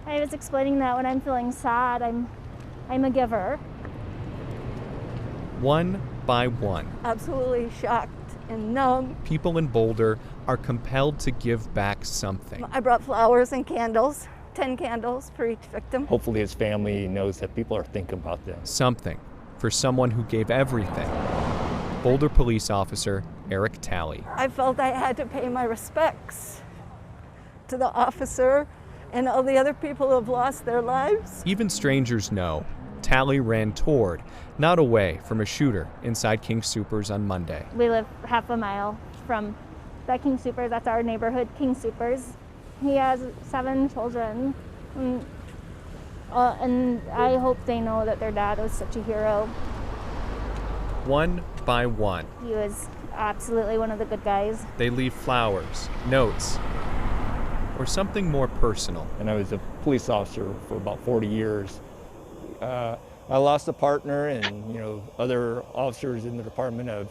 I was explaining that when I'm feeling sad, I'm a giver. One by one, Absolutely shocked and numb. people in Boulder are compelled to give back something. I brought flowers and candles, 10 candles for each victim. Hopefully his family knows that people are thinking about them. Something for someone who gave everything. Boulder police officer Eric Talley. I felt I had to pay my respects to the officer and all the other people who have lost their lives. Even strangers know Talley ran toward, not away from a shooter inside King Soopers on Monday. We live half a mile from that King Soopers. That's our neighborhood, King Soopers. He has 7 children. And I hope they know that their dad was such a hero. One by one, He was absolutely one of the good guys. they leave flowers, notes, or something more personal. And I was a police officer for about 40 years. I lost a partner, and other officers in the department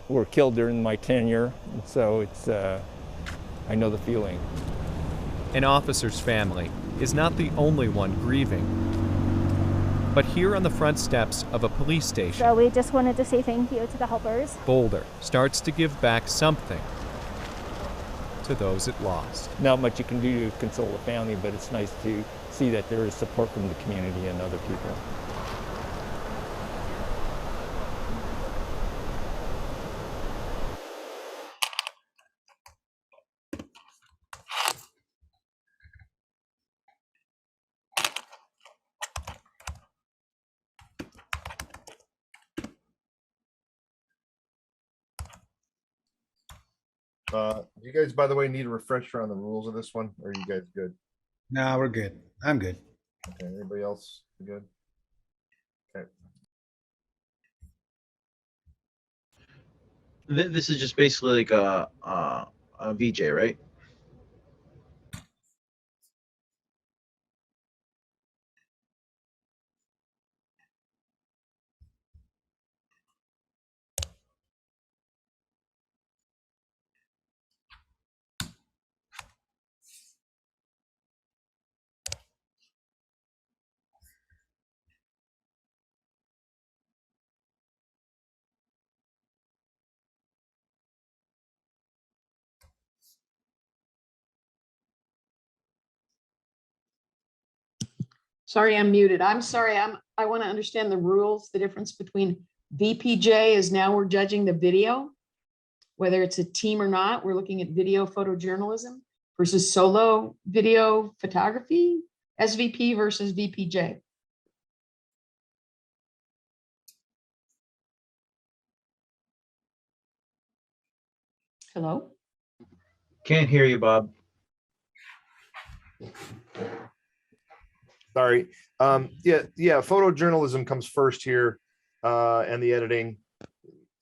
were killed during my tenure. And so it's I know the feeling. An officer's family is not the only one grieving. But here on the front steps of a police station, So we just wanted to say thank you to the helpers. Boulder starts to give back something to those it lost. Not much you can do to console the family, but it's nice to see that there is support from the community and other people. Do you guys, by the way, need a refresher on the rules of this one, or are you guys good? No, we're good. I'm good. Okay, anybody else good? Okay. This is just basically like a VJ, right? Sorry, I'm muted. I'm sorry. I want to understand the rules, the difference between VPJ is now we're judging the video, whether it's a team or not. We're looking at video photojournalism versus solo video photography, SVP versus VPJ. Hello? Can't hear you, Bob. Sorry. Yeah. Photojournalism comes first here, and the editing,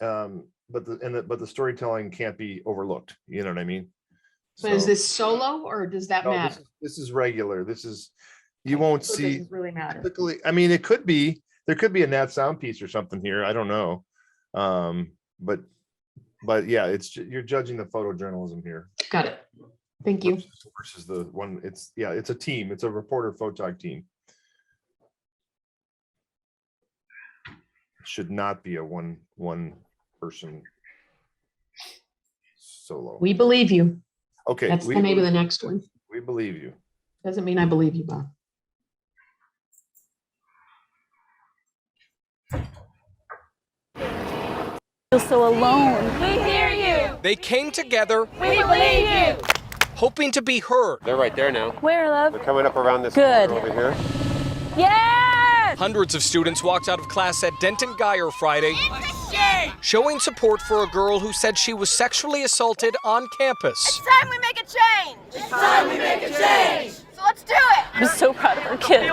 but the storytelling can't be overlooked. You know what I mean? But is this solo or does that No, matter? this is regular. This is, you won't So it see. doesn't really matter. Typically, I mean, it could be, there could be a nat sound piece or something here. I don't know. But yeah, you're judging the photojournalism here. Got it. Thank you. Versus the one, it's a team. It's a reporter photog team. It should not be a one person solo. We believe you. Okay. That's the name of the next one. We believe you. Doesn't mean I believe you, Bob. Feel so alone. We hear you. They came together, We believe you. hoping to be heard. They're right there now. Where, love? They're coming up around this Good. corner over here. Yes! Hundreds of students walked out of class at Denton Geyer Friday, showing support for a girl who said she was sexually assaulted on campus. It's time we make a change. It's time we make a change. So let's do it. I'm so proud of our kids.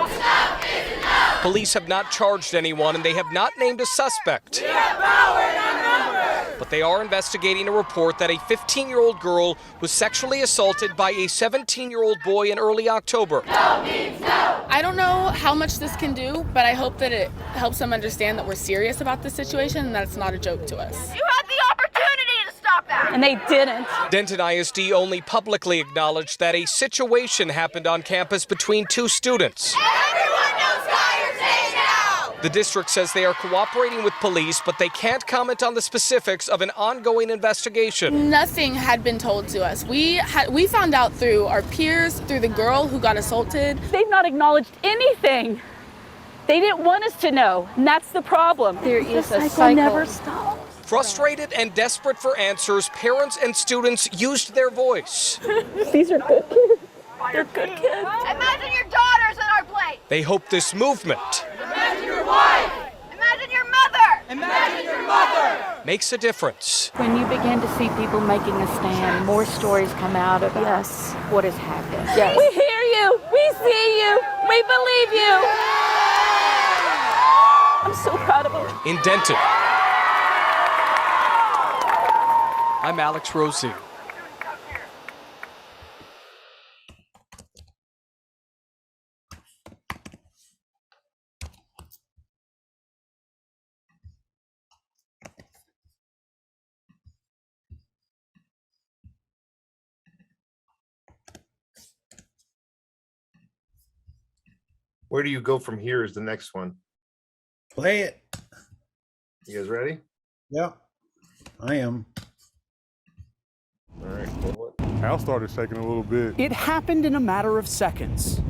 Police have not charged anyone and they have not named a suspect. We have power in our numbers. But they are investigating a report that a 15-year-old girl was sexually assaulted by a 17-year-old boy in early October. No means no. I don't know how much this can do, but I hope that it helps them understand that we're serious about this situation and that it's not a joke to us. You had the opportunity to stop that. and they didn't. Denton ISD only publicly acknowledged that a situation happened on campus between two students. Everyone knows Geyer's name now! The district says they are cooperating with police, but they can't comment on the specifics of an ongoing investigation. Nothing had been told to us. We found out through our peers, through the girl who got assaulted. They've not acknowledged anything. They didn't want us to know, and that's the problem. There is a cycle never stops. Frustrated and desperate for answers, parents and students used their voice. These are good kids. They're good kids. Imagine your daughters in our place. They hope this movement Imagine your wife. Imagine your mother. Imagine your mother. makes a difference. When you begin to see people making a stand, more stories come out of what has happened. Yes. We hear you. We see you. We believe you. I'm so proud of them. In Denton, I'm Alex Rosie. Where do you go from here is the next one. Play it. You guys ready? Yep, I am. All right. Well, House started shaking a little bit. It happened in a matter of seconds.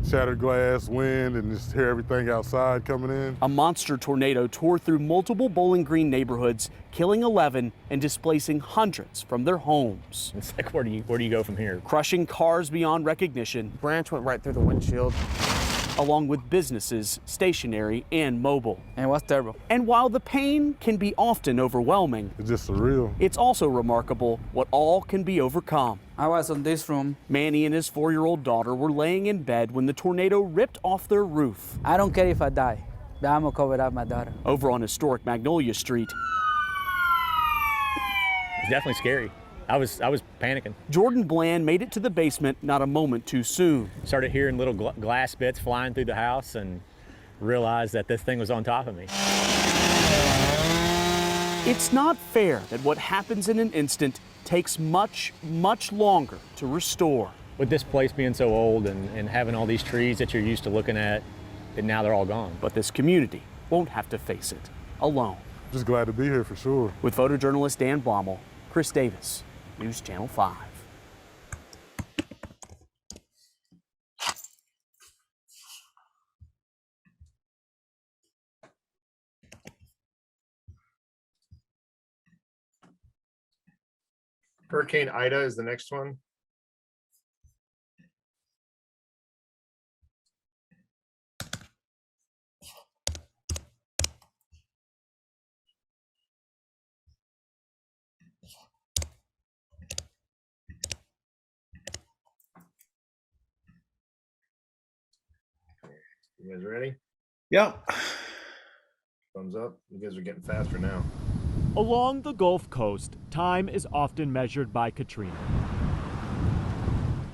Shattered glass, wind, and just hear everything outside coming in. A monster tornado tore through multiple Bowling Green neighborhoods, killing 11 and displacing hundreds from their homes. It's like, where do you go from here? Crushing cars beyond recognition. Branch went right through the windshield. Along with businesses, stationary and mobile. And it was terrible. And while the pain can be often overwhelming, it's just surreal. It's also remarkable what all can be overcome. I was in this room. Manny and his 4-year-old daughter were laying in bed when the tornado ripped off their roof. I don't care if I die, but I'm gonna cover up my daughter. Over on historic Magnolia Street. It's definitely scary. I was panicking. Jordan Bland made it to the basement not a moment too soon. Started hearing little glass bits flying through the house and realized that this thing was on top of me. It's not fair that what happens in an instant takes much, much longer to restore. With this place being so old and having all these trees that you're used to looking at, and now they're all gone. But this community won't have to face it alone. Just glad to be here for sure. With photojournalist Dan Blommel, Chris Davis, News Channel 5. Hurricane Ida is the next one. You guys ready? Yep. Thumbs up. You guys are getting faster now. Along the Gulf Coast, time is often measured by Katrina.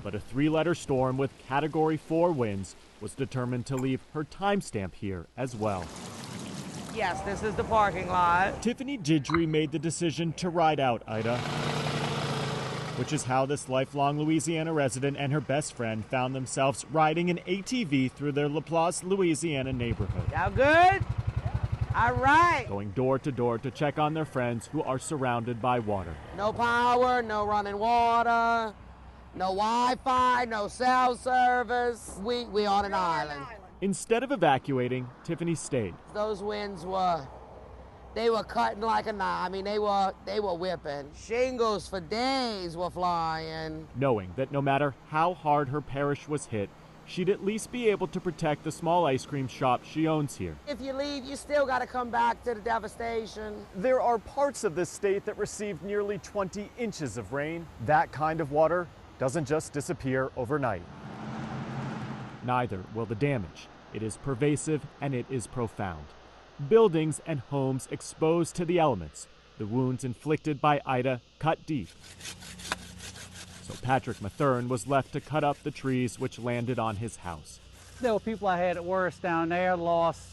But a 3-letter storm with Category 4 winds was determined to leave her timestamp here as well. Yes, this is the parking lot. Tiffany Gidry made the decision to ride out Ida, which is how this lifelong Louisiana resident and her best friend found themselves riding an ATV through their LaPlace, Louisiana neighborhood. Y'all good? All right. Going door to door to check on their friends who are surrounded by water. No power, no running water, no Wi-Fi, no cell service. We on an island. Instead of evacuating, Tiffany stayed. Those winds they were cutting like a knife. I mean, they were whipping. Shingles for days were flying. Knowing that no matter how hard her parish was hit, she'd at least be able to protect the small ice cream shop she owns here. If you leave, you still got to come back to the devastation. There are parts of this state that received nearly 20 inches of rain. That kind of water doesn't just disappear overnight. Neither will the damage. It is pervasive and it is profound. Buildings and homes exposed to the elements, the wounds inflicted by Ida cut deep. So Patrick Mathern was left to cut up the trees which landed on his house. There were people I had it worse down there, lost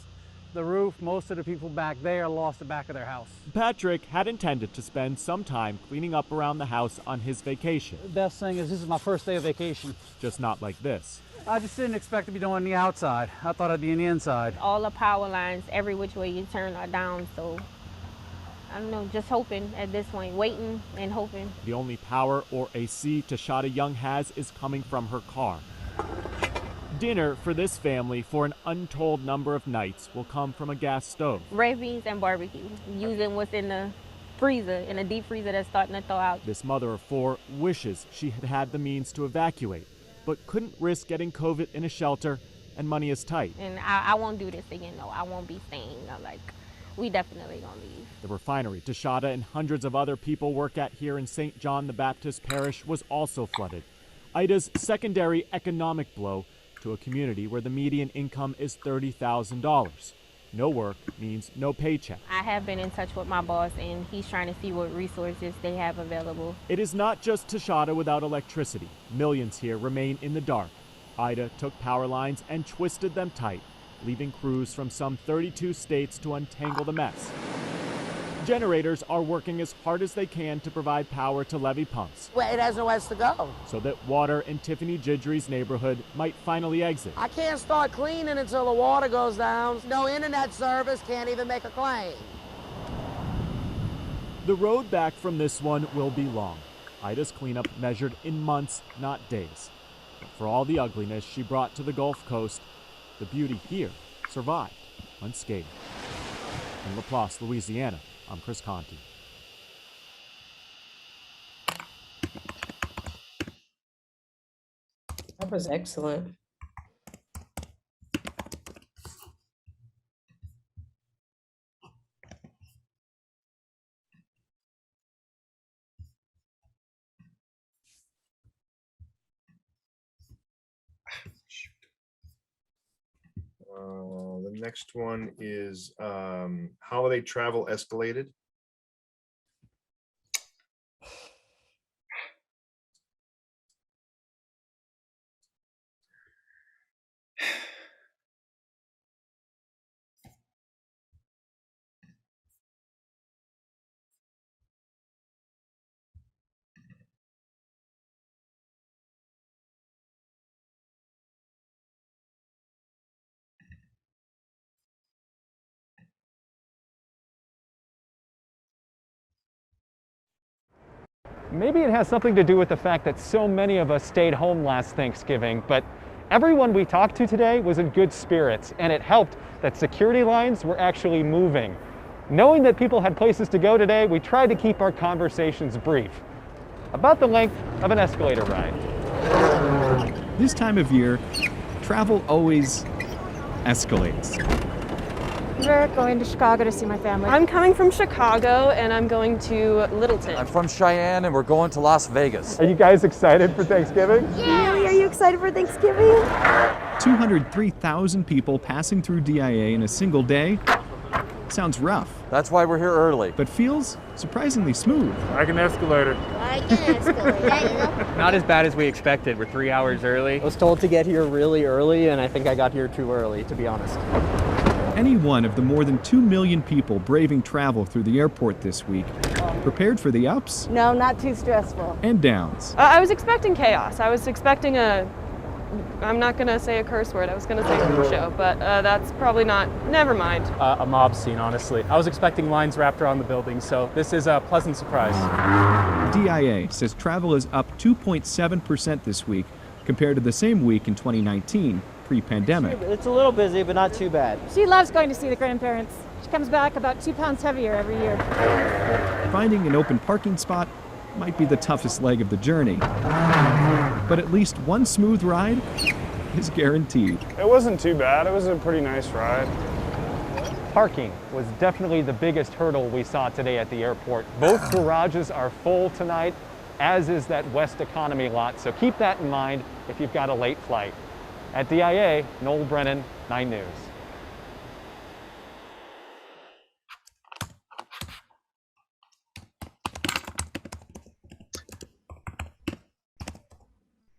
the roof. Most of the people back there lost the back of their house. Patrick had intended to spend some time cleaning up around the house on his vacation. The best thing is this is my first day of vacation. Just not like this. I just didn't expect to be doing the outside. I thought I'd be in the inside. All the power lines, every which way you turn, are down, so I don't know, just hoping at this point, waiting and hoping. The only power or AC Tashada Young has is coming from her car. Dinner for this family for an untold number of nights will come from a gas stove. Red beans and barbecue, using what's in the freezer, in a deep freezer that's starting to thaw out. This mother of four wishes she had had the means to evacuate, but couldn't risk getting COVID in a shelter, and money is tight. And I won't do this again, though. I won't be staying. We definitely gonna leave. The refinery Tashada and hundreds of other people work at here in St. John the Baptist Parish was also flooded. Ida's secondary economic blow to a community where the median income is $30,000. No work means no paycheck. I have been in touch with my boss, and he's trying to see what resources they have available. It is not just Tashada without electricity. Millions here remain in the dark. Ida took power lines and twisted them tight, leaving crews from some 32 states to untangle the mess. Generators are working as hard as they can to provide power to levee pumps. Well, it has nowhere else to go. So that water in Tiffany Gidry's neighborhood might finally exit. I can't start cleaning until the water goes down. No internet service, can't even make a claim. The road back from this one will be long. Ida's cleanup measured in months, not days. But for all the ugliness she brought to the Gulf Coast, the beauty here survived unscathed. In LaPlace, Louisiana, I'm Chris Conti. That was excellent. The next one is holiday travel escalated. Maybe it has something to do with the fact that so many of us stayed home last Thanksgiving, but everyone we talked to today was in good spirits, and it helped that security lines were actually moving. Knowing that people had places to go today, we tried to keep our conversations brief, about the length of an escalator ride. This time of year, travel always escalates. We're going to Chicago to see my family. I'm coming from Chicago and I'm going to Littleton. I'm from Cheyenne and we're going to Las Vegas. Are you guys excited for Thanksgiving? Yeah. Really? Are you excited for Thanksgiving? 203,000 people passing through DIA in a single day. Sounds rough. That's why we're here early. But feels surprisingly smooth. Like an escalator. Like an escalator. Not as bad as we expected. We're 3 hours early. I was told to get here really early, and I think I got here too early, to be honest. Any one of the more than 2 million people braving travel through the airport this week prepared for the ups? No, not too stressful. And downs. I was expecting chaos. I was expecting I'm not going to say a curse word. I was going to say a show, but that's probably not. Never mind. A mob scene, honestly. I was expecting lines wrapped around the building, so this is a pleasant surprise. DIA says travel is up 2.7% this week compared to the same week in 2019, pre-pandemic. It's a little busy, but not too bad. She loves going to see the grandparents. She comes back about 2 pounds heavier every year. Finding an open parking spot might be the toughest leg of the journey. But at least one smooth ride is guaranteed. It wasn't too bad. It was a pretty nice ride. Parking was definitely the biggest hurdle we saw today at the airport. Both garages are full tonight, as is that West Economy lot, so keep that in mind if you've got a late flight. At DIA, Noel Brennan, 9 News.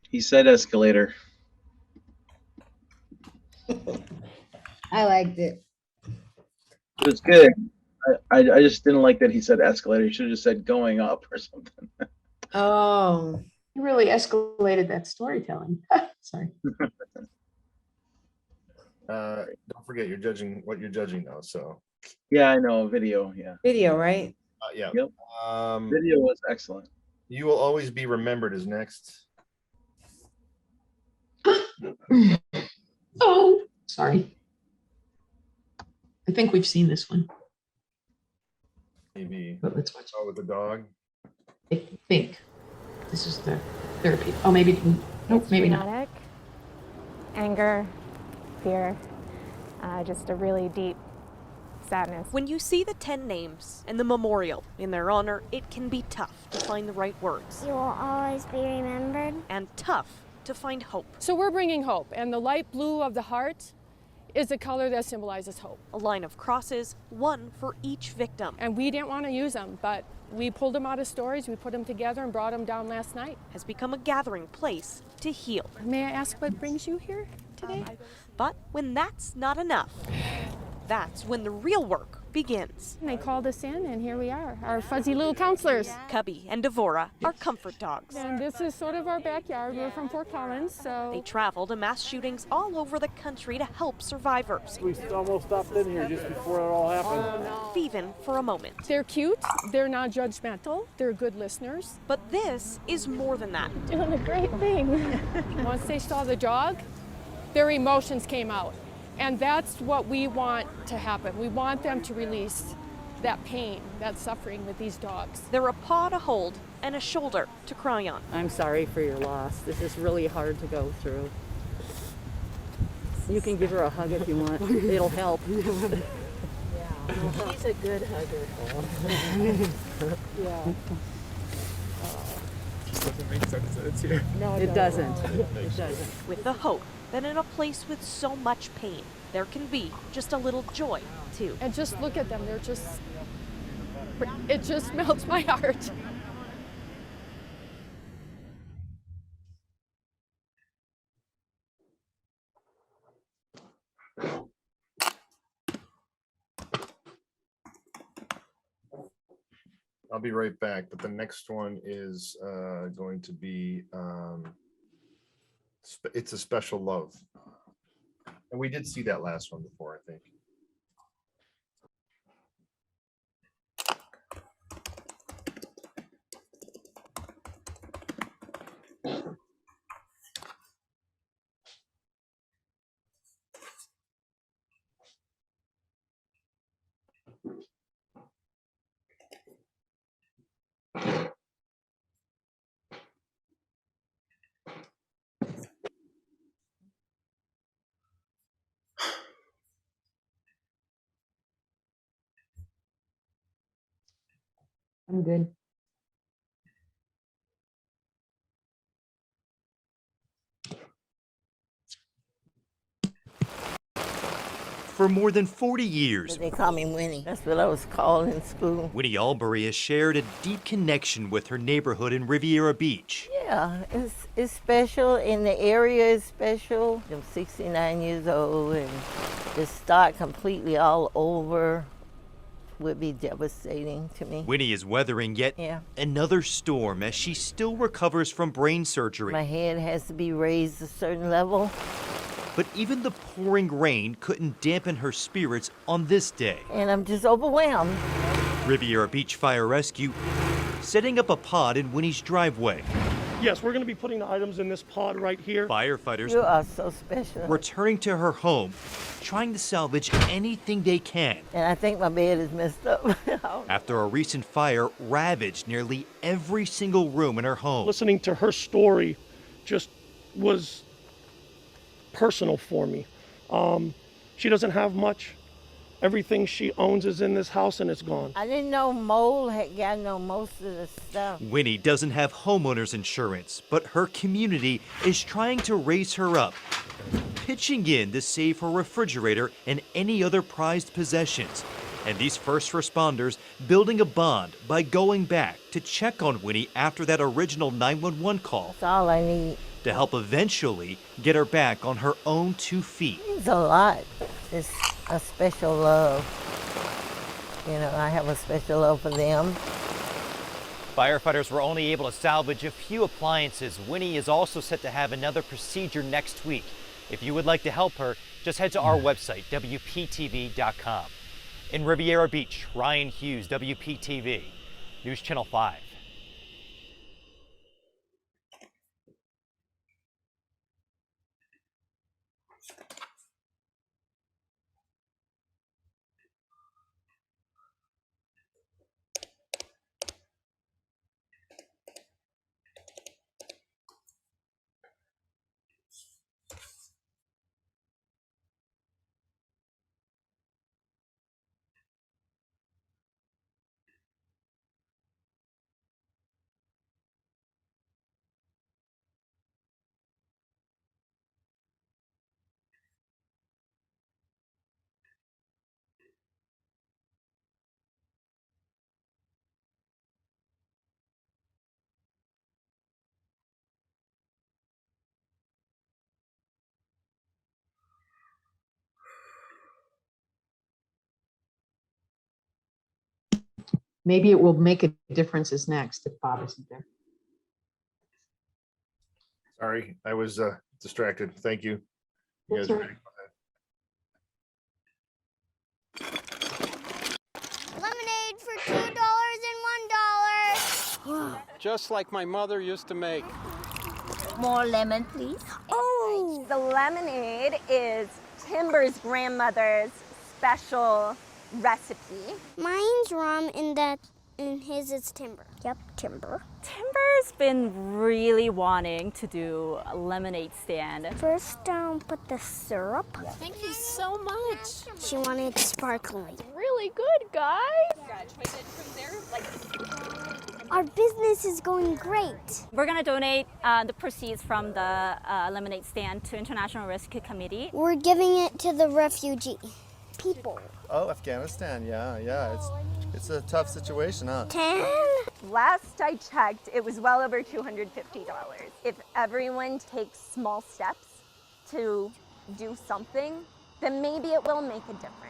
He said escalator. I liked it. It was good. I just didn't like that he said escalator. He should have just said going up or something. Oh, you really escalated that storytelling. Sorry. Don't forget you're judging what you're judging though. So Yeah, I know. Video. Yeah. Video, right? yeah. Yep. Video was excellent. You Will Always Be Remembered is next. Oh, sorry. I think we've seen this one. Maybe. But let's watch it with the dog. I think this is the therapy. Oh, maybe. Nope, maybe not. Dramatic, anger, fear, just a really deep sadness. When you see the 10 names and the memorial in their honor, it can be tough to find the right words. You will always be remembered. And tough to find hope. So we're bringing hope, and the light blue of the heart is the color that symbolizes hope. A line of crosses, one for each victim. And we didn't want to use them, but we pulled them out of storage, we put them together and brought them down last night. Has become a gathering place to heal. May I ask what brings you here today? But when that's not enough, that's when the real work begins. And they called us in, and here we are, our fuzzy little counselors. Cubby and Devora are comfort dogs. And this is sort of our backyard. We're from Fort Collins, so... They travel to mass shootings all over the country to help survivors. We almost stopped in here just before it all happened. Even for a moment. They're cute, they're not judgmental, they're good listeners. But this is more than that. Doing a great thing. Once they saw the dog, their emotions came out. And that's what we want to happen. We want them to release that pain, that suffering with these dogs. They're a paw to hold and a shoulder to cry on. I'm sorry for your loss. This is really hard to go through. You can give her a hug if you want. It'll help. Yeah. She's a good hugger. Yeah. Doesn't make sense that it's here. No, it doesn't. It doesn't. With the hope that in a place with so much pain, there can be just a little joy, too. And just look at them, they're just, it just melts my heart. I'll be right back, but the next one is going to be It's a Special Love. And we did see that last one before, I think. I'm good. For more than 40 years, They call me Winnie. That's what I was called in school. Winnie Albury has shared a deep connection with her neighborhood in Riviera Beach. Yeah, it's special, and the area is special. I'm 69 years old, and to start completely all over would be devastating to me. Winnie is weathering yet another storm as she still recovers from brain surgery. My head has to be raised a certain level. But even the pouring rain couldn't dampen her spirits on this day. And I'm just overwhelmed. Riviera Beach Fire Rescue setting up a pod in Winnie's driveway. Yes, we're going to be putting the items in this pod right here. Firefighters You are so special. returning to her home, trying to salvage anything they can. And I think my bed is messed up. After a recent fire ravaged nearly every single room in her home. Listening to her story just was personal for me. She doesn't have much. Everything she owns is in this house and it's gone. I didn't know Mole had gotten on most of the stuff. Winnie doesn't have homeowner's insurance, but her community is trying to raise her up, pitching in to save her refrigerator and any other prized possessions. And these first responders building a bond by going back to check on Winnie after that original 911 call. That's all I need. To help eventually get her back on her own 2 feet. It's a lot. It's a special love. I have a special love for them. Firefighters were only able to salvage a few appliances. Winnie is also set to have another procedure next week. If you would like to help her, just head to our website, WPTV.com. In Riviera Beach, Ryan Hughes, WPTV, News Channel 5. Maybe it will make a difference is next if Bob isn't there. Sorry, I was distracted. Thank you. You guys That's are all ready? Lemonade for $2 and $1. Just like my mother used to make. More lemon, please. Oh, the lemonade is Timber's grandmother's special recipe. Mine's rum and his is Timber. Yep, Timber. Timber's been really wanting to do a lemonade stand. First, put the syrup. Thank you so much. She wanted sparkling. Really good, guys. Our business is going great. We're gonna donate the proceeds from the lemonade stand to International Rescue Committee. We're giving it to the refugee people. Oh, Afghanistan, yeah. It's a tough situation, huh? 10? Last I checked, it was well over $250. If everyone takes small steps to do something, then maybe it will make a difference.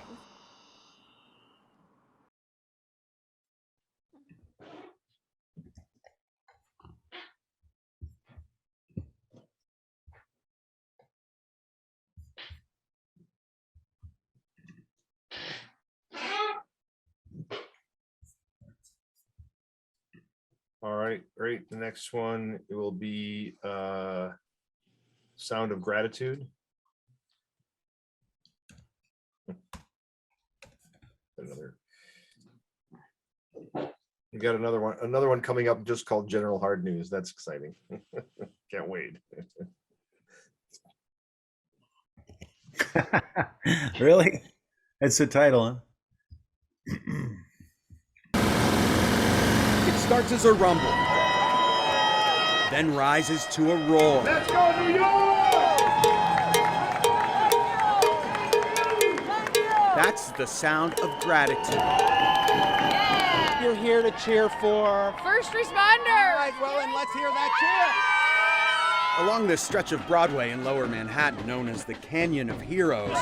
All right, great. The next one, it will be Sound of Gratitude. You got another one coming up just called General Hard News. That's exciting. Can't wait. Really? That's the title, huh? It starts as a rumble, then rises to a roar. Let's go, New York! That's the sound of gratitude. You're here to cheer for First responders! All right, well, and let's hear that cheer. Along this stretch of Broadway in Lower Manhattan, known as the Canyon of Heroes,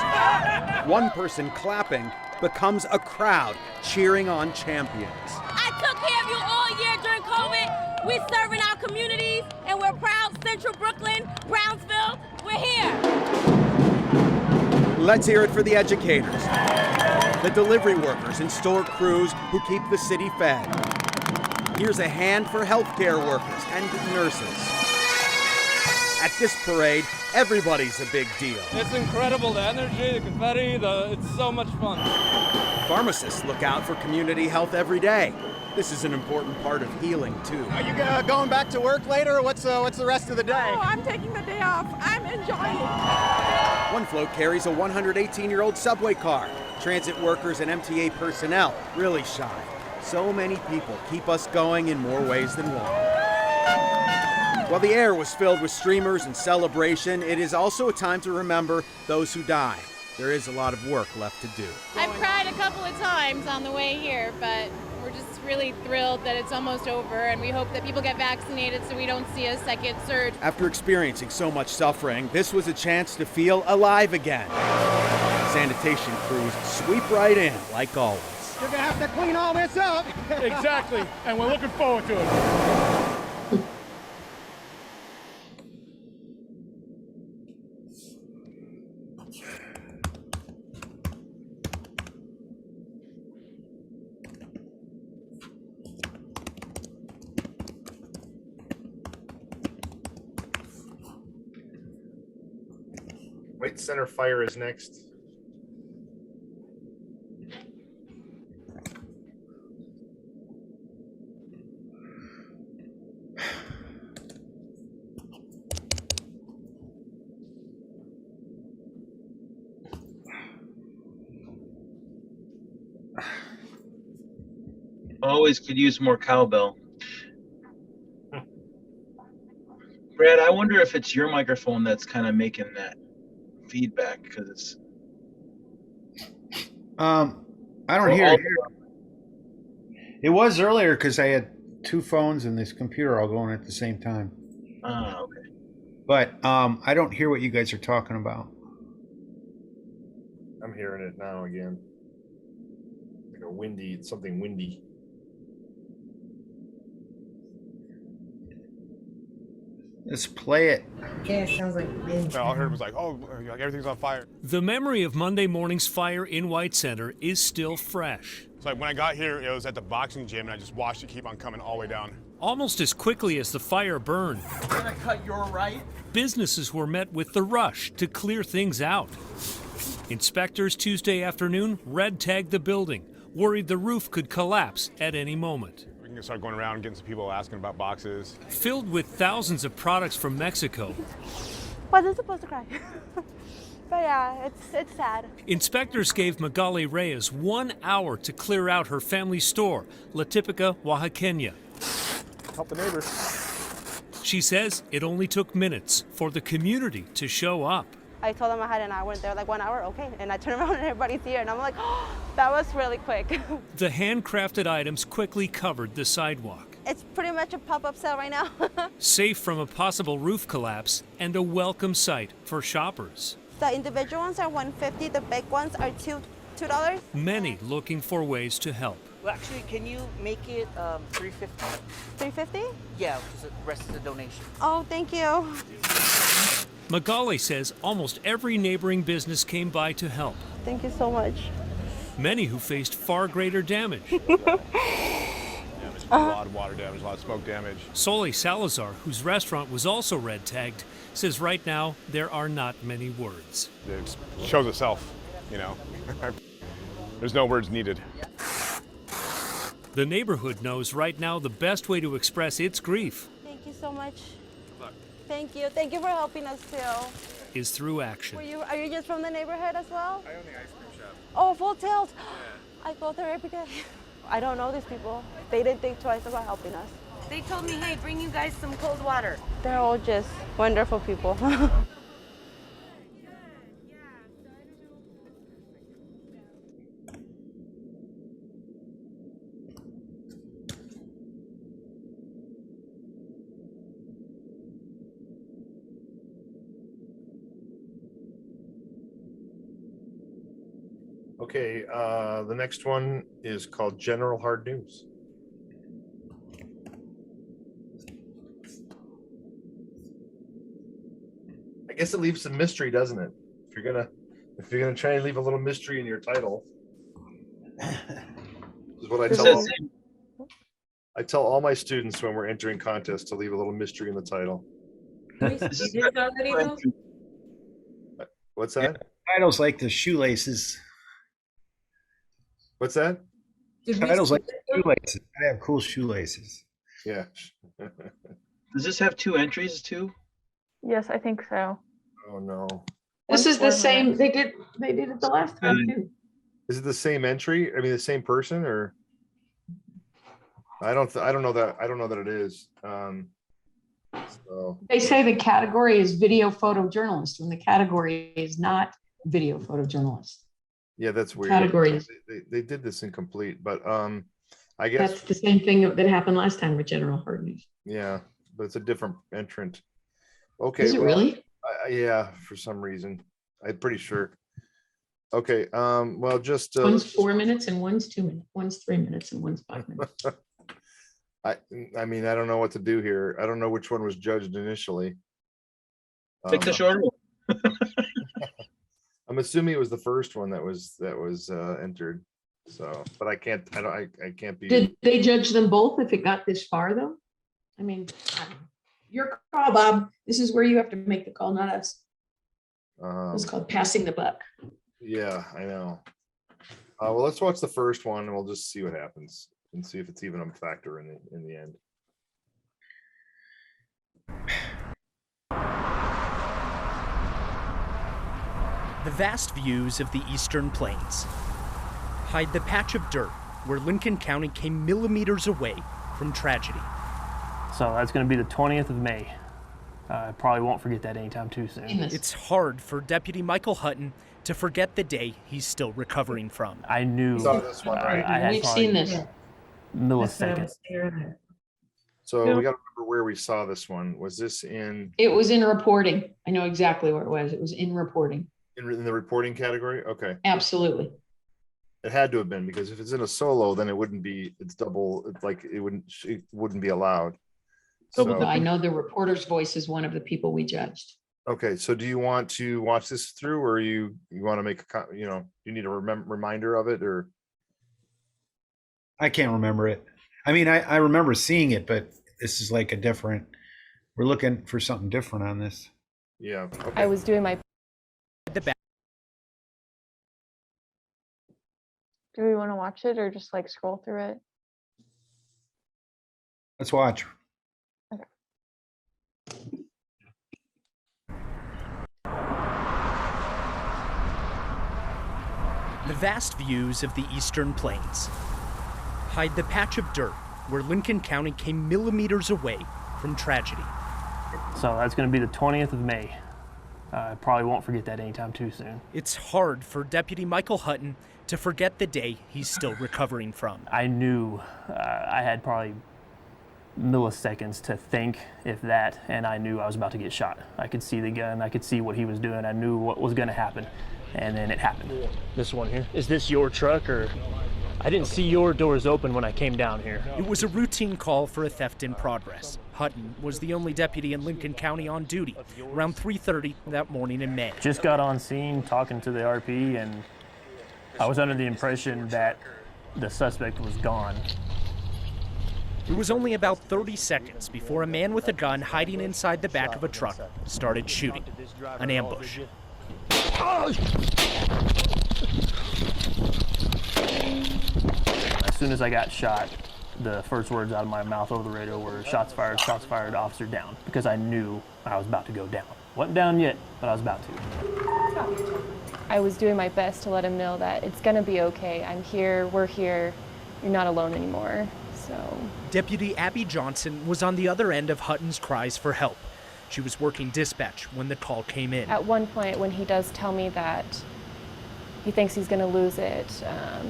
one person clapping becomes a crowd cheering on champions. I took care of you all year during COVID. We serving our communities, and we're proud. Central Brooklyn, Brownsville, we're here. Let's hear it for the educators, the delivery workers and store crews who keep the city fed. Here's a hand for healthcare workers and nurses. At this parade, everybody's a big deal. It's incredible, the energy, the confetti, it's so much fun. Pharmacists look out for community health every day. This is an important part of healing, too. Are you going back to work later, or what's the rest of the day? Oh, I'm taking the day off. I'm enjoying it. One float carries a 118-year-old subway car. Transit workers and MTA personnel really shine. So many people keep us going in more ways than one. While the air was filled with streamers and celebration, it is also a time to remember those who die. There is a lot of work left to do. I've cried a couple of times on the way here, but we're just really thrilled that it's almost over, and we hope that people get vaccinated so we don't see a second surge. After experiencing so much suffering, this was a chance to feel alive again. Sanitation crews sweep right in, like always. You're gonna have to clean all this up. Exactly, and we're looking forward to it. White Center Fire is next. Always could use more cowbell. Brad, I wonder if it's your microphone that's kind of making that feedback because it's. I don't hear it here. It was earlier because I had two phones and this computer all going at the same time. Okay. But I don't hear what you guys are talking about. I'm hearing it now again. Like a windy, something windy. Let's play it. Yeah, it sounds like wind. All I heard was like, oh, like everything's on fire. The memory of Monday morning's fire in White Center is still fresh. It's like when I got here, it was at the boxing gym, and I just watched it keep on coming all the way down. Almost as quickly as the fire burned, I'm gonna cut your right. businesses were met with the rush to clear things out. Inspectors Tuesday afternoon red-tagged the building, worried the roof could collapse at any moment. We can start going around and getting some people asking about boxes. Filled with thousands of products from Mexico, Wasn't supposed to cry. But yeah, it's sad. inspectors gave Magali Reyes 1 hour to clear out her family store, La Típica Oaxaqueña. Help the neighbors. She says it only took minutes for the community to show up. I told them I had an hour, and they're like, 1 hour, okay. And I turn around and everybody's here, and I'm like, oh, that was really quick. The handcrafted items quickly covered the sidewalk, It's pretty much a pop-up sale right now. safe from a possible roof collapse and a welcome sight for shoppers. The individual ones are $150, the big ones are $2. Many looking for ways to help. Well, actually, can you make it $350? $350? Yeah, because the rest is a donation. Oh, thank you. Magali says almost every neighboring business came by to help. Thank you so much. Many who faced far greater damage. A lot of water damage, a lot of smoke damage. Sole Salazar, whose restaurant was also red tagged, says right now there are not many words. It shows itself, you know. There's no words needed. The neighborhood knows right now the best way to express its grief Thank you so much. Thank you. Thank you for helping us too. is through action. Are you just from the neighborhood as well? I own the ice cream shop. Oh, Full Tilt. I go there every day. I don't know these people. They didn't think twice about helping us. They told me, hey, bring you guys some cold water. They're all just wonderful people. Okay, the next one is called General Hard News. I guess it leaves some mystery, doesn't it? If you're gonna try and leave a little mystery in your title, this is what I tell all my students when we're entering contests, to leave a little mystery in the title. What's that? Titles like the shoelaces. What's that? Titles like the shoelaces. I have cool shoelaces. Yeah. Does this have 2 entries too? Yes, I think so. Oh no. This is the same. They did it the last time too. Is it the same entry? I mean, the same person, or I don't know that it is. So They say the category is video photojournalist when the category is not video photojournalist. yeah, that's weird. Categories. They did this incomplete, but I guess That's the same thing that happened last time with General Hard News. yeah, but it's a different entrant. Okay. Is it well, really? yeah, for some reason. I'm pretty sure. Okay, well, just. One's 4 minutes and one's 2 minutes. One's 3 minutes and one's 5 minutes. I mean, I don't know what to do here. I don't know which one was judged initially. Pick the shorter one. I'm assuming it was the first one that was entered. So, but I can't be. Did they judge them both if it got this far though? I mean, your call, Bob. This is where you have to make the call, not us. It's called passing the buck. Yeah, I know. Well, let's watch the first one and we'll just see what happens and see if it's even a factor in the end. The vast views of the Eastern Plains hide the patch of dirt where Lincoln County came millimeters away from tragedy. So that's going to be the 20th of May. I probably won't forget that anytime too soon. It's hard for Deputy Michael Hutton to forget the day he's still recovering from. I knew. Saw this one, right? I had We've seen this. Milliseconds. So we got to remember where we saw this one. Was this in? It was in reporting. I know exactly where it was. It was in reporting. In the reporting category? Okay. Absolutely. It had to have been, because if it's in a solo, then it wouldn't be. It's double. It's like it wouldn't be allowed. So I know the reporter's voice is one of the people we judged. Okay, so do you want to watch this through, or you want to make a you need a reminder of it, or? I can't remember it. I mean, I remember seeing it, but this is like a different. We're looking for something different on this. Yeah. Okay. I was doing my. Do we want to watch it or just like scroll through it? Let's watch. Okay. The vast views of the Eastern Plains hide the patch of dirt where Lincoln County came millimeters away from tragedy. So that's going to be the 20th of May. I probably won't forget that anytime too soon. It's hard for Deputy Michael Hutton to forget the day he's still recovering from. I knew I had probably milliseconds to think, if that, and I knew I was about to get shot. I could see the gun, I could see what he was doing, I knew what was going to happen, and then it happened. This one here, is this your truck, or? I didn't see your doors open when I came down here. It was a routine call for a theft in progress. Hutton was the only deputy in Lincoln County on duty around 3:30 that morning in May. Just got on scene talking to the RP, and I was under the impression that the suspect was gone. It was only about 30 seconds before a man with a gun hiding inside the back of a truck started shooting. An ambush. As soon as I got shot, the first words out of my mouth over the radio were shots fired, officer down, because I knew I was about to go down. Wasn't down yet, but I was about to. I was doing my best to let him know that it's gonna be okay. I'm here, we're here, you're not alone anymore, so. Deputy Abby Johnson was on the other end of Hutton's cries for help. She was working dispatch when the call came in. At one point when he does tell me that he thinks he's gonna lose it,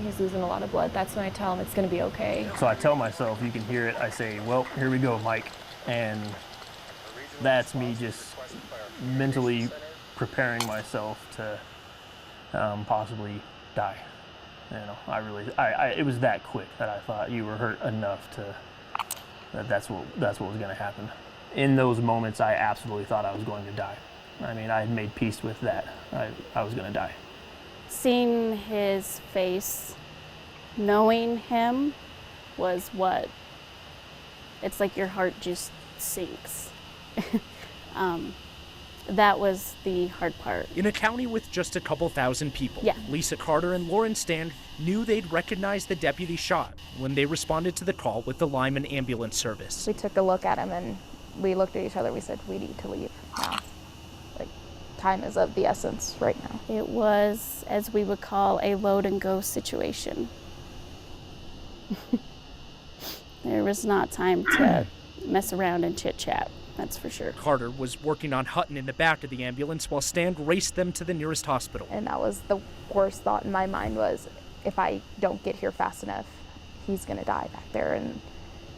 he's losing a lot of blood, that's when I tell him it's gonna be okay. So I tell myself, you can hear it, I say, well, here we go, Mike. And that's me just mentally preparing myself to possibly die. You know, it was that quick that I thought you were hurt enough that's what was gonna happen. In those moments, I absolutely thought I was going to die. I mean, I had made peace with that. I was gonna die. Seeing his face, knowing him, was what, it's like your heart just sinks. That was the hard part. In a county with just a couple thousand people, yeah. Lisa Carter and Lauren Stand knew they'd recognize the deputy shot when they responded to the call with the Lyman ambulance service. We took a look at him and we looked at each other, we said, we need to leave now. Like, time is of the essence right now. It was, as we would call, a load and go situation. There was not time to mess around and chit chat, that's for sure. Carter was working on Hutton in the back of the ambulance while Stand raced them to the nearest hospital. And that was the worst thought in my mind, was if I don't get here fast enough, he's gonna die back there. And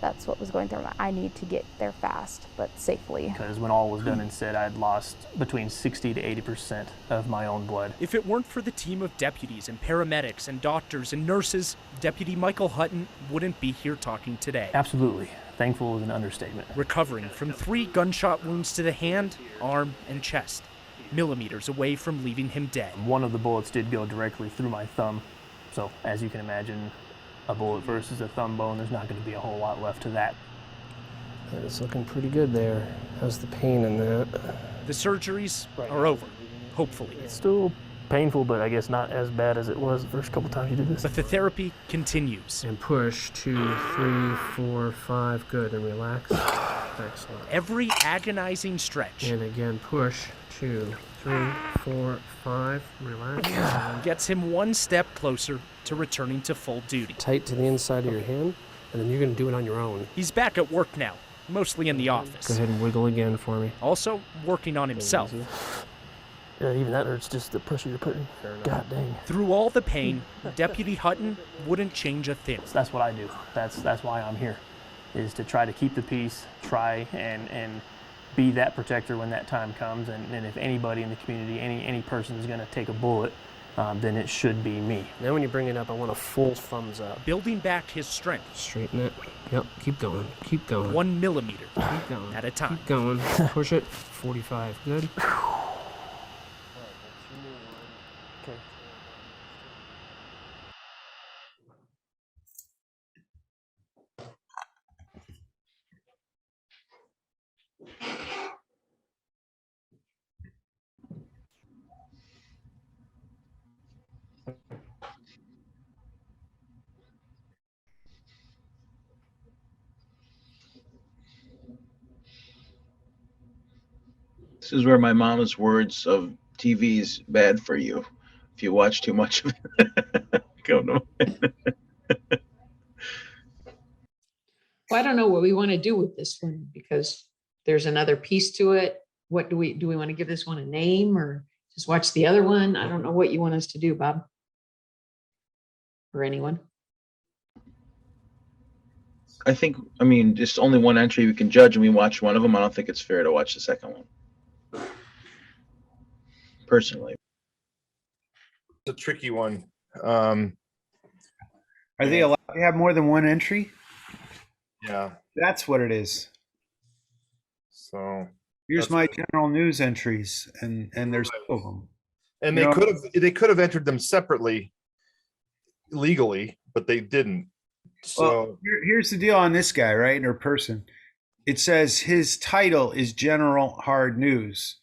That's what was going through my mind. I need to get there fast, but safely. Because when all was done and said, I'd lost between 60 to 80% of my own blood. If it weren't for the team of deputies and paramedics and doctors and nurses, Deputy Michael Hutton wouldn't be here talking today. Absolutely. Thankful is an understatement. Recovering from 3 gunshot wounds to the hand, arm, and chest, millimeters away from leaving him dead. One of the bullets did go directly through my thumb. So, as you can imagine, a bullet versus a thumb bone, there's not going to be a whole lot left to that. It's looking pretty good there. How's the pain in that? The surgeries are over, hopefully. It's still painful, but I guess not as bad as it was the first couple times you did this. But the therapy continues. And push 2, 3, 4, 5. Good, and relax. Excellent. Every agonizing stretch. And again, push 2, 3, 4, 5. Relax. Gets him one step closer to returning to full duty. Tight to the inside of your hand, and then you're going to do it on your own. He's back at work now, mostly in the office. Go ahead and wiggle again for me. Also working on himself. Yeah, even that hurts, just the pressure you're putting. God dang. Through all the pain, Deputy Hutton wouldn't change a thing. That's what I do. That's why I'm here, is to try to keep the peace, try and be that protector when that time comes. And if anybody in the community, any person is going to take a bullet, then it should be me. Now when you bring it up, I want a full thumbs up. Building back his strength. Straighten it. Yep, keep going. Keep going. 1 millimeter keep going. at a time. Keep going. Push it. 45. Good. Okay. This is where my mom's words of TV is bad for you if you watch too much of it. Go no. Well, I don't know what we want to do with this one because there's another piece to it. What do we want to give this one a name or just watch the other one? I don't know what you want us to do, Bob. Or anyone. I think, I mean, just only one entry we can judge, and we watch one of them. I don't think it's fair to watch the second one. Personally, it's a tricky one. Are they allowed to have more than one entry? Yeah, that's what it is. So here's my general news entries, and there's 2 of them. And they could have entered them separately, legally, but they didn't. So well, here's the deal on this guy, right, or person. It says his title is General Hard News.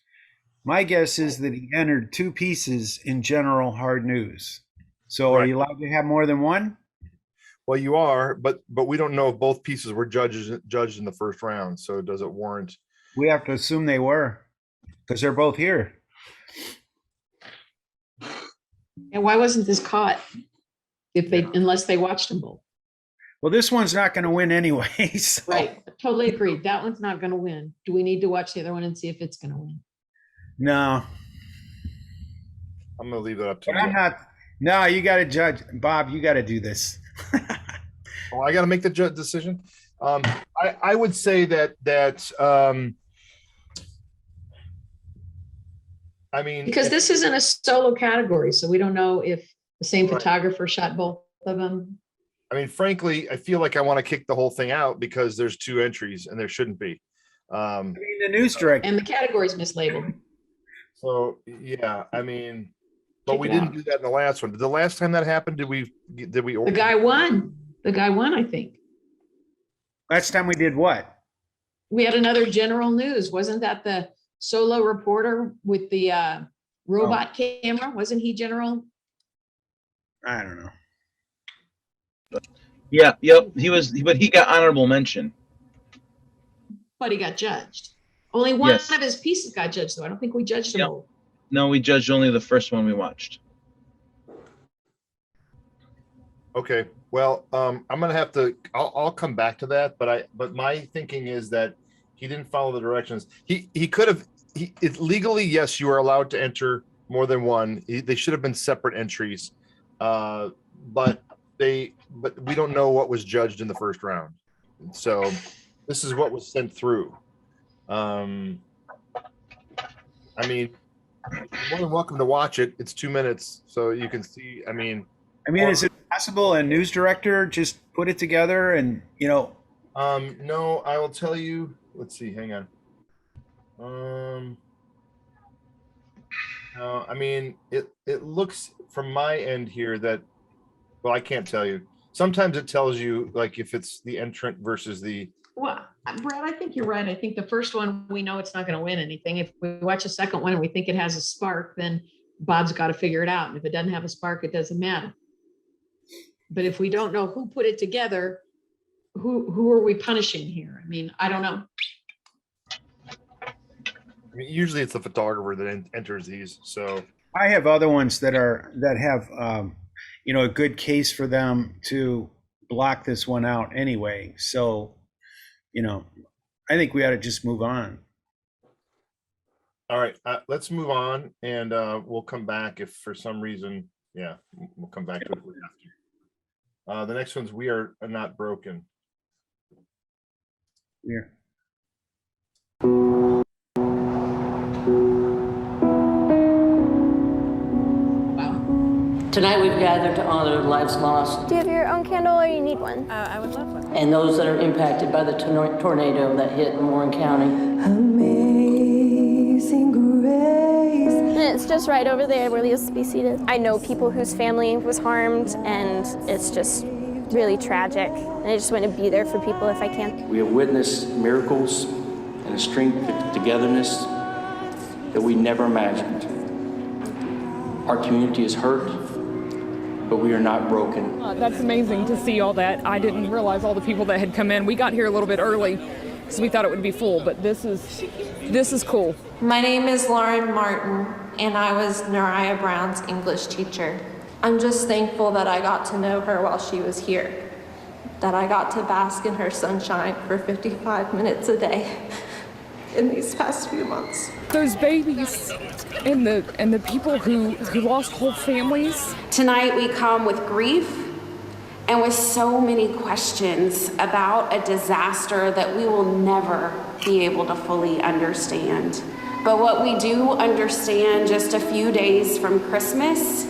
My guess is that he entered 2 pieces in General Hard News. So are you allowed to have more than one? Well, you are, but we don't know if both pieces were judged in the first round. So does it warrant? We have to assume they were, because they're both here. And why wasn't this caught? Unless they watched them both. Well, this one's not going to win anyway. So. Right. Totally agreed. That one's not going to win. Do we need to watch the other one and see if it's going to win? No. I'm going to leave that up to you. I'm not. No, you got to judge. Bob, you got to do this. Oh, I got to make the decision. I would say that I mean, because this isn't a solo category, so we don't know if the same photographer shot both of them. I mean, frankly, I feel like I want to kick the whole thing out because there's 2 entries and there shouldn't be. I mean, the news director. And the category's mislabeled. So, yeah, I mean, but we didn't do that in the last one. The last time that happened, did we? The guy won. The guy won, I think. Last time we did what? We had another general news. Wasn't that the solo reporter with the robot camera? Wasn't he general? I don't know. Yeah, yep. He was, but he got honorable mention. But he got judged. Only one of his pieces got judged, though. I don't think we judged them all. No, we judged only the first one we watched. Okay. Well, I'm gonna have to. I'll come back to that. But my thinking is that he didn't follow the directions. He could have. Legally, yes, you are allowed to enter more than one. They should have been separate entries. But we don't know what was judged in the first round. So this is what was sent through. I mean, you're more than welcome to watch it. It's 2 minutes, so you can see. I mean, is it possible a news director just put it together and, you know? No, I will tell you. Let's see. Hang on. No, I mean, it looks from my end here that, well, I can't tell you. Sometimes it tells you like if it's the entrant versus the. Well, Brad, I think you're right. I think the first one, we know it's not going to win anything. If we watch a second one and we think it has a spark, then Bob's got to figure it out. And if it doesn't have a spark, it doesn't matter. But if we don't know who put it together, who are we punishing here? I mean, I don't know. I mean, usually it's the photographer that enters these. So I have other ones that have you know, a good case for them to block this one out anyway. So, you know, I think we ought to just move on. All right, let's move on, and we'll come back if for some reason, yeah, we'll come back to it if we have to. The next one's We Are Not Broken. Yeah. Tonight we've gathered to honor lives lost. Do you have your own candle or you need one? I would love one. And those that are impacted by the tornado that hit Warren County. Amazing grace. And it's just right over there where you'll be seated. I know people whose family was harmed, and it's just really tragic. And I just want to be there for people if I can. We have witnessed miracles and a strength of togetherness that we never imagined. Our community is hurt, but we are not broken. That's amazing to see all that. I didn't realize all the people that had come in. We got here a little bit early, so we thought it would be full, but this is cool. My name is Lauren Martin, and I was Nariah Brown's English teacher. I'm just thankful that I got to know her while she was here, that I got to bask in her sunshine for 55 minutes a day in these past few months. Those babies and the people who lost whole families. Tonight we come with grief and with so many questions about a disaster that we will never be able to fully understand. But what we do understand just a few days from Christmas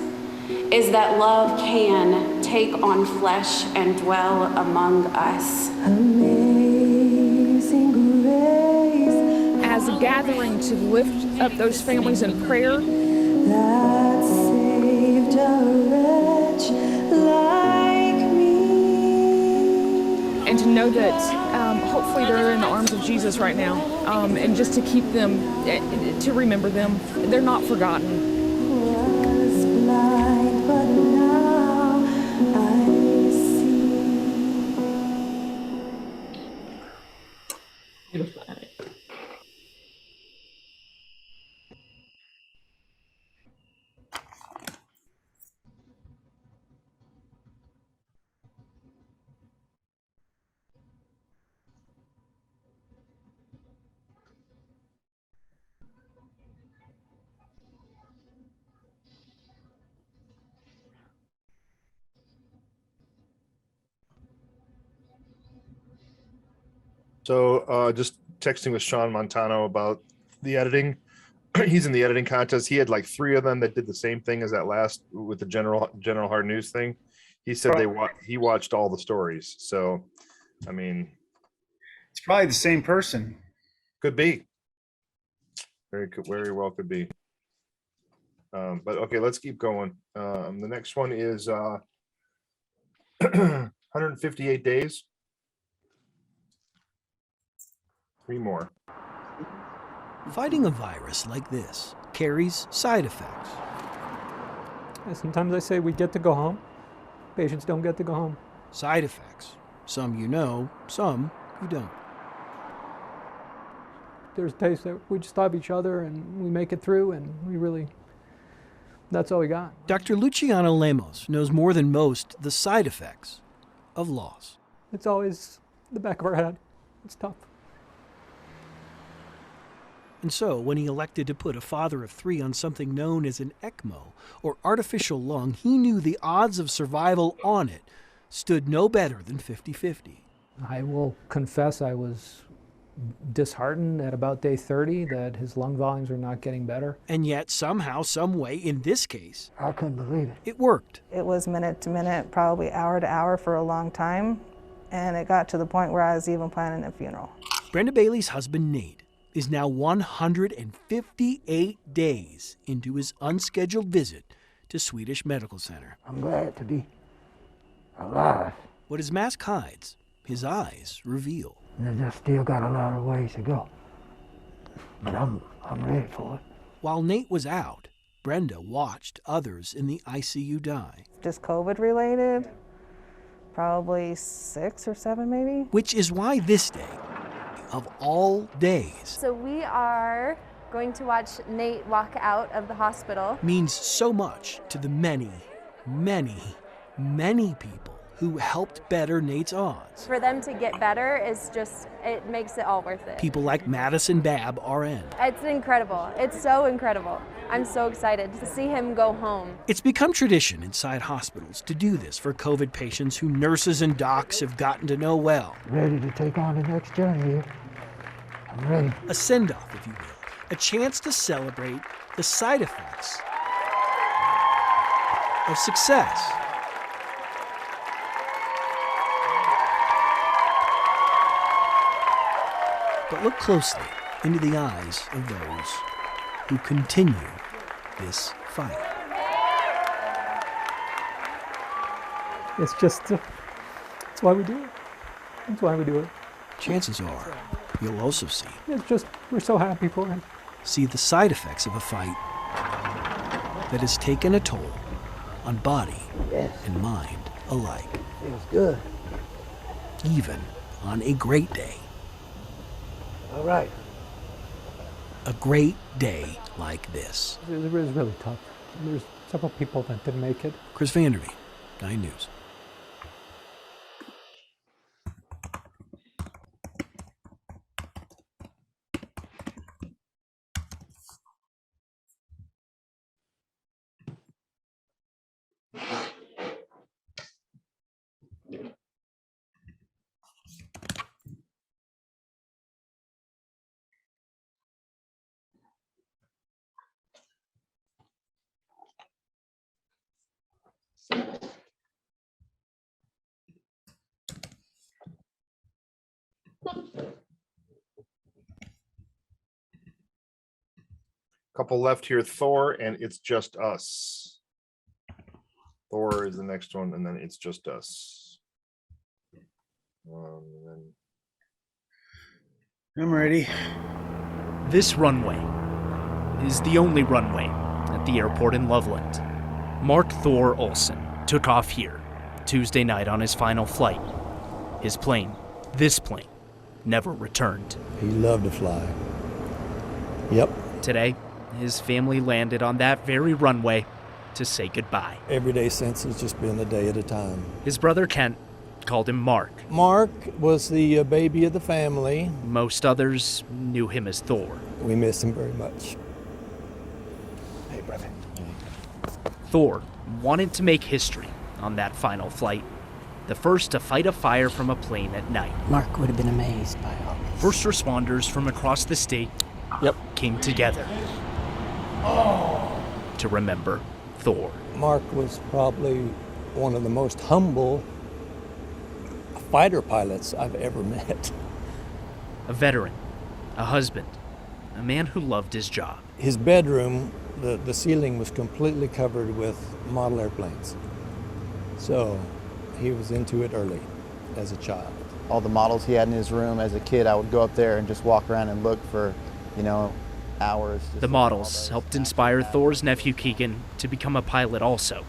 is that love can take on flesh and dwell among us. Amazing grace. As a gathering to lift up those families in prayer. That saved a wretch like me. And to know that hopefully they're in the arms of Jesus right now. And just to keep them, to remember them. They're not forgotten. Was blind, but now I see. Beautiful. So just texting with Sean Montano about the editing. He's in the editing contest. He had like 3 of them that did the same thing as that last with the general hard news thing. He said he watched all the stories. So, I mean, it's probably the same person. Could be. Very well could be. But okay, let's keep going. The next one is 158 days. 3 more. Fighting a virus like this carries side effects. Sometimes I say we get to go home. Patients don't get to go home. Side effects. Some you know, some you don't. There's days that we just stop each other and we make it through, and that's all we got. Dr. Luciano Lemos knows more than most the side effects of loss. It's always the back of our head. It's tough. And so, when he elected to put a father of 3 on something known as an ECMO, or artificial lung, he knew the odds of survival on it stood no better than 50-50. I will confess I was disheartened at about day 30 that his lung volumes are not getting better. And yet, somehow, some way, in this case, I couldn't believe it. it worked. It was minute to minute, probably hour to hour for a long time. And it got to the point where I was even planning a funeral. Brenda Bailey's husband, Nate, is now 158 days into his unscheduled visit to Swedish Medical Center. I'm glad to be alive. What his mask hides, his eyes reveal. And I just still got a lot of ways to go. But I'm ready for it. While Nate was out, Brenda watched others in the ICU die. Just COVID related, probably 6 or 7 maybe. Which is why this day, of all days, So we are going to watch Nate walk out of the hospital. means so much to the many, many, many people who helped better Nate's odds. For them to get better is just, it makes it all worth it. People like Madison Babb, RN. It's incredible. It's so incredible. I'm so excited to see him go home. It's become tradition inside hospitals to do this for COVID patients who nurses and docs have gotten to know well. Ready to take on the next journey here. I'm ready. A send-off, if you will. A chance to celebrate the side effects of success. But look closely into the eyes of those who continue this fight. It's just, it's why we do it. That's why we do it. Chances are, you'll also see It's just, we're so happy for him. the side effects of a fight that has taken a toll on body and mind alike. Feels good. Even on a great day. All right. A great day like this. It was really tough. There's several people that didn't make it. Chris Vanderveen, 9 News. Couple left here, Thor, and It's Just Us. Thor is the next one, and then It's Just Us. And then I'm ready. This runway is the only runway at the airport in Loveland. Mark Thor Olson took off here Tuesday night on his final flight. His plane, this plane, never returned. He loved to fly. Yep. Today, his family landed on that very runway to say goodbye. Every day since has just been a day at a time. His brother Kent called him Mark. Mark was the baby of the family. Most others knew him as Thor. We miss him very much. Hey, brother. Thor wanted to make history on that final flight, the first to fight a fire from a plane at night. Mark would have been amazed by all this. First responders from across the state came together to remember Thor. Mark was probably one of the most humble fighter pilots I've ever met. A veteran, a husband, a man who loved his job. His bedroom, the ceiling was completely covered with model airplanes. So he was into it early as a child. All the models he had in his room as a kid, I would go up there and just walk around and look for, hours. The models helped inspire Thor's nephew Keegan to become a pilot also.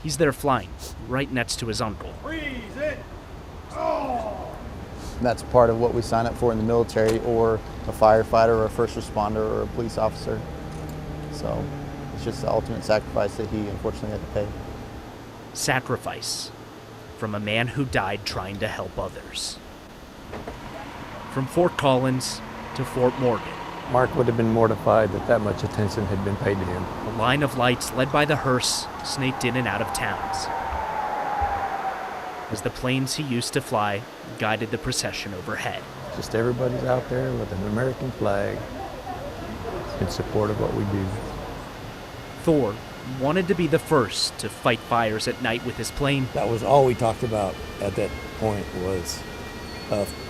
He's there flying, right next to his uncle. Freeze it! Oh! That's part of what we sign up for in the military, or a firefighter, or a first responder, or a police officer. So it's just the ultimate sacrifice that he unfortunately had to pay. Sacrifice from a man who died trying to help others. From Fort Collins to Fort Morgan. Mark would have been mortified that much attention had been paid to him. A line of lights led by the hearse snaked in and out of towns. as the planes he used to fly guided the procession overhead. Just everybody's out there with an American flag in support of what we do. Thor wanted to be the first to fight fires at night with his plane. That was all we talked about at that point was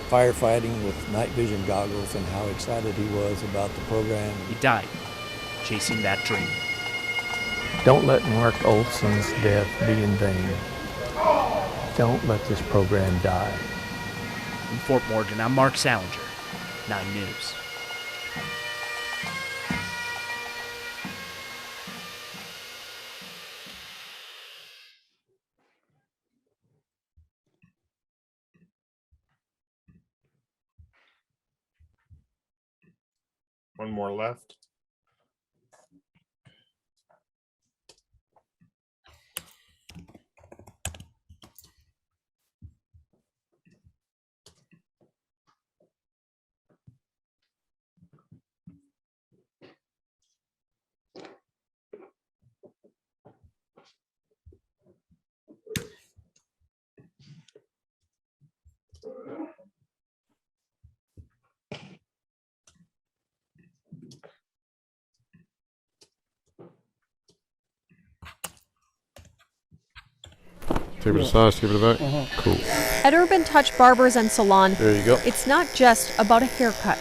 firefighting with night vision goggles and how excited he was about the program. He died chasing that dream. Don't let Mark Olson's death be in vain. Don't let this program die. In Fort Morgan, I'm Mark Salinger, 9 News. One more left. Take it aside, give it back. Cool. At Urban Touch Barbers and Salon, There you go. it's not just about a haircut.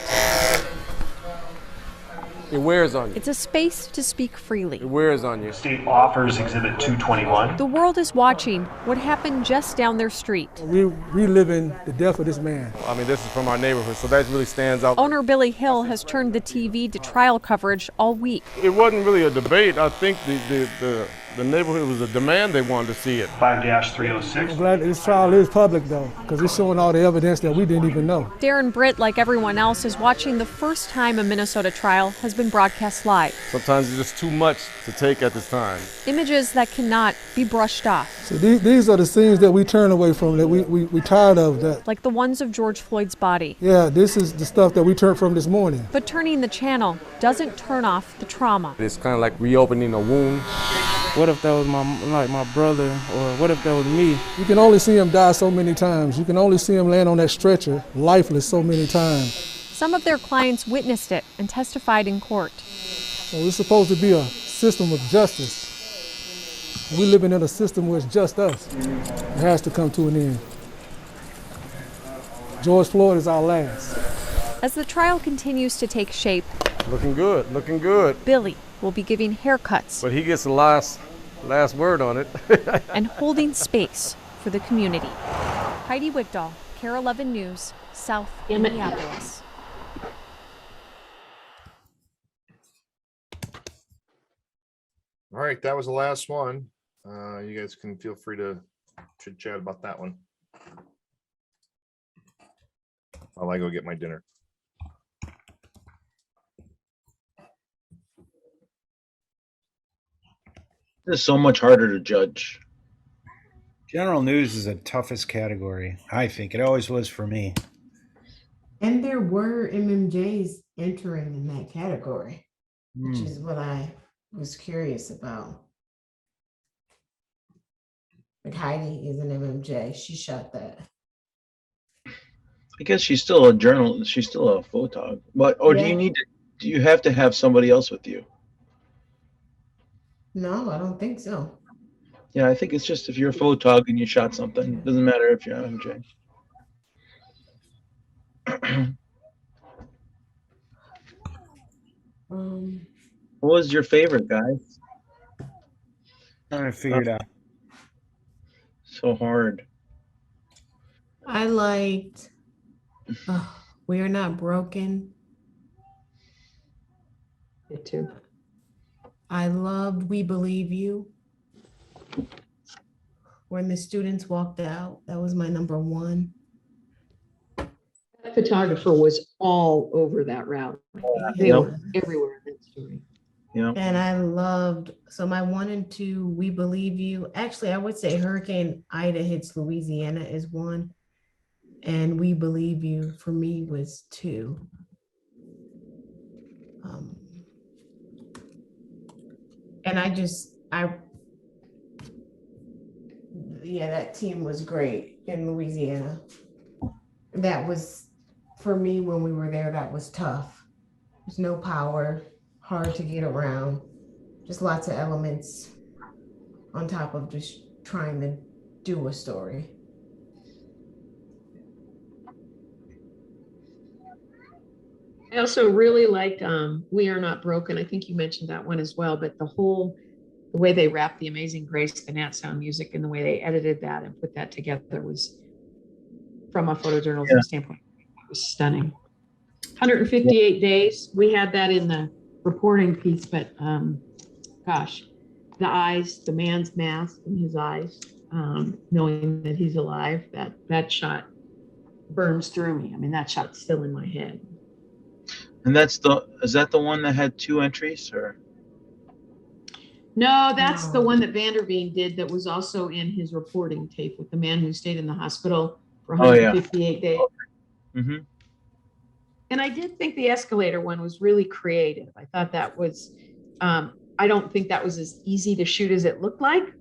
It wears on you. It's a space to speak freely. It wears on you. State offers Exhibit 221. The world is watching what happened just down their street. We're reliving the death of this man. I mean, this is from our neighborhood, so that really stands out. Owner Billy Hill has turned the TV to trial coverage all week. It wasn't really a debate. I think the neighborhood was a demand. They wanted to see it. 5-306. I'm glad this trial is public, though, because it's showing all the evidence that we didn't even know. Darren Britt, like everyone else, is watching the first time a Minnesota trial has been broadcast live. Sometimes it's just too much to take at this time. Images that cannot be brushed off. So these are the scenes that we turn away from, that we tired of. That. Like the ones of George Floyd's body. Yeah, this is the stuff that we turned from this morning. But turning the channel doesn't turn off the trauma. It's kind of like reopening a wound. What if that was my brother, or what if that was me? You can only see him die so many times. You can only see him land on that stretcher, lifeless, so many times. Some of their clients witnessed it and testified in court. So it's supposed to be a system of justice. We're living in a system where it's just us. It has to come to an end. George Floyd is our last. As the trial continues to take shape, Looking good, looking good. Billy will be giving haircuts. But he gets the last word on it. And holding space for the community. Heidi Wickdahl, KARE 11 News, South Minneapolis. All right, that was the last one. You guys can feel free to chit chat about that one while I go get my dinner. This is so much harder to judge. General news is the toughest category, I think. It always was for me. And there were MMJs entering in that category, which is what I was curious about. Like Heidi is an MMJ. She shot that. I guess she's still a journalist. She's still a photog. But or Yeah. do you have to have somebody else with you? No, I don't think so. Yeah, I think it's just if you're a photog and you shot something, it doesn't matter if you're MJ. What was your favorite, guys? Trying to figure it out. So hard. I liked We Are Not Broken. Me too. I loved We Believe You. When the students walked out, that was my number one. That photographer was all over that route. They Yep. were everywhere in that story. Yeah. And I loved, so my 1 and 2, We Believe You. Actually, I would say Hurricane Ida hits Louisiana is 1. And We Believe You for me was 2. And Yeah, that team was great in Louisiana. That was, for me, when we were there, that was tough. There's no power, hard to get around, just lots of elements on top of just trying to do a story. I also really liked We Are Not Broken. I think you mentioned that one as well, but the way they wrapped The Amazing Grace, the Nat Sound music, and the way they edited that and put that together was, from a photojournalism standpoint, it was stunning. 158 days. We had that in the reporting piece, but gosh, the eyes, the man's mask in his eyes, knowing that he's alive, that shot burns through me. I mean, that shot's still in my head. And is that the one that had 2 entries, or? No, that's the one that Vanderveen did that was also in his reporting tape with the man who stayed in the hospital for 158 days. Mm-hmm. And I did think the escalator one was really creative. I thought that was, I don't think that was as easy to shoot as it looked like.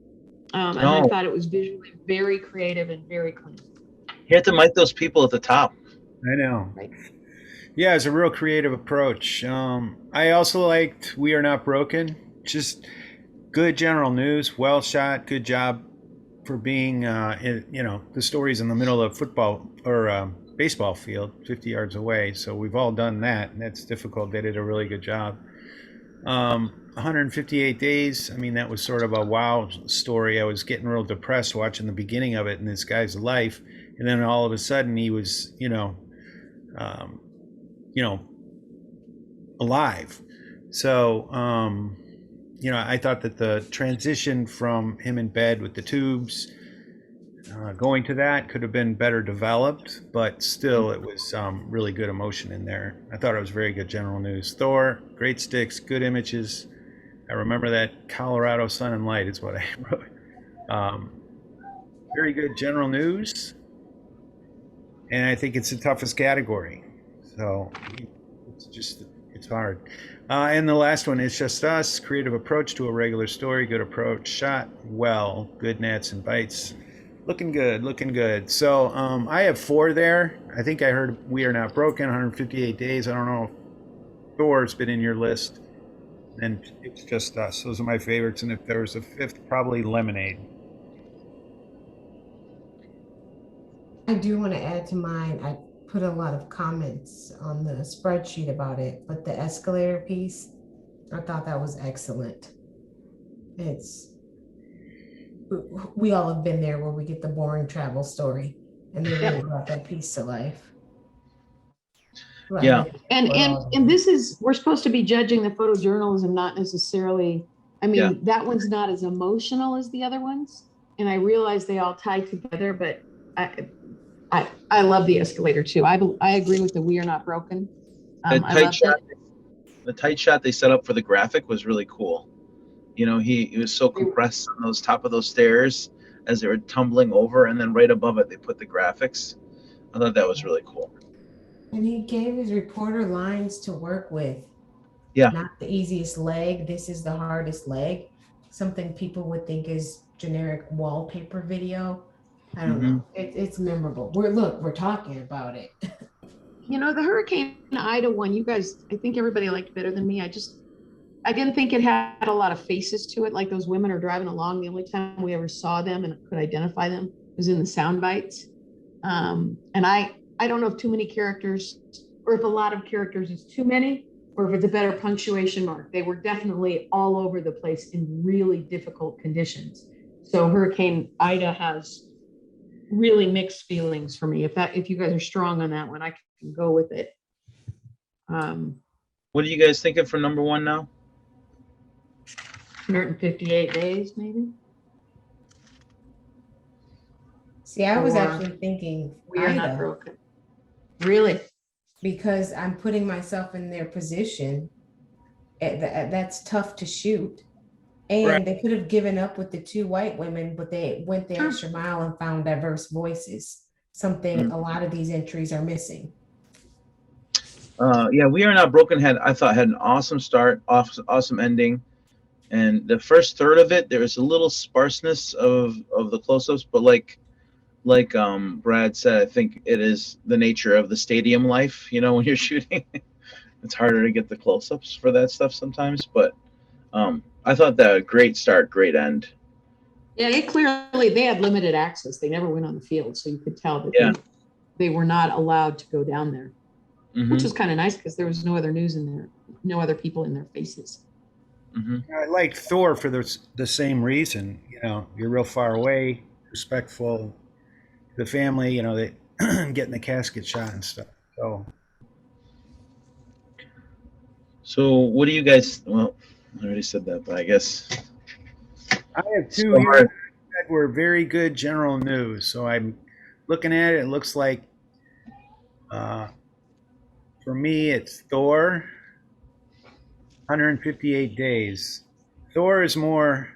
And I thought it was visually very creative and very clean. You have to mic those people at the top. I know. Right. Yeah, it's a real creative approach. I also liked We Are Not Broken. Just good general news, well shot, good job for being, the story's in the middle of football or baseball field, 50 yards away. So we've all done that, and that's difficult. They did a really good job. 158 days. I mean, that was sort of a wow story. I was getting real depressed watching the beginning of it in this guy's life, and then all of a sudden he was, alive. So, I thought that the transition from him in bed with the tubes, going to that could have been better developed, but still it was really good emotion in there. I thought it was very good general news. Thor, great sticks, good images. I remember that Colorado Sun and Light is what I wrote. Very good general news. And I think it's the toughest category. So it's hard. And the last one is Just Us, creative approach to a regular story, good approach, shot well, good nets and bites. Looking good. So I have 4 there. I think I heard We Are Not Broken, 158 days. I don't know if Thor's been in your list. And It's Just Us. Those are my favorites. And if there was a 5th, probably Lemonade. I do want to add to mine. I put a lot of comments on the spreadsheet about it, but the escalator piece, I thought that was excellent. We all have been there where we get the boring travel story, and they really brought that piece to life. Yeah. And this is, we're supposed to be judging the photojournalism, not necessarily, that one's not as emotional as the other ones. And I realize they all tie together, but I love the escalator too. I agree with the We Are Not Broken. The tight shot they set up for the graphic was really cool. He was so compressed on those top of those stairs as they were tumbling over, and then right above it they put the graphics. I thought that was really cool. And he gave his reporter lines to work with. Yeah. Not the easiest leg. This is the hardest leg. Something people would think is generic wallpaper video. I don't know. It's memorable. We're talking about it. The Hurricane Ida one, you guys, I think everybody liked better than me. I didn't think it had a lot of faces to it. Like those women are driving along. The only time we ever saw them and could identify them was in the sound bites. And I don't know if too many characters, or if a lot of characters is too many, or if it's a better punctuation mark. They were definitely all over the place in really difficult conditions. So Hurricane Ida has really mixed feelings for me. If you guys are strong on that one, I can go with it. What are you guys thinking for number 1 now? 158 days, maybe. See, I was actually thinking We Are Not Broken. Really? Because I'm putting myself in their position. That's tough to shoot. And they could have given up with the 2 white women, but they went the extra mile and found diverse voices. Something a lot of these entries are missing. We Are Not Broken I thought had an awesome start, awesome ending. And the first third of it, there was a little sparseness of the close-ups, but like Brad said, I think it is the nature of the stadium life. You know, when you're shooting, it's harder to get the close-ups for that stuff sometimes. But I thought that great start, great end. Yeah, they had limited access. They never went on the field, so you could tell that Yeah. they were not allowed to go down there, Mhm. which was kind of nice because there was no other news in there, no other people in their faces. I liked Thor for the same reason. You know, you're real far away, respectful to the family. You know, they getting the casket shot and stuff. So what do you guys? Well, I already said that, but I guess I have two So here hard. that were very good general news. So I'm looking at it. It looks like for me, it's Thor, 158 days. Thor is more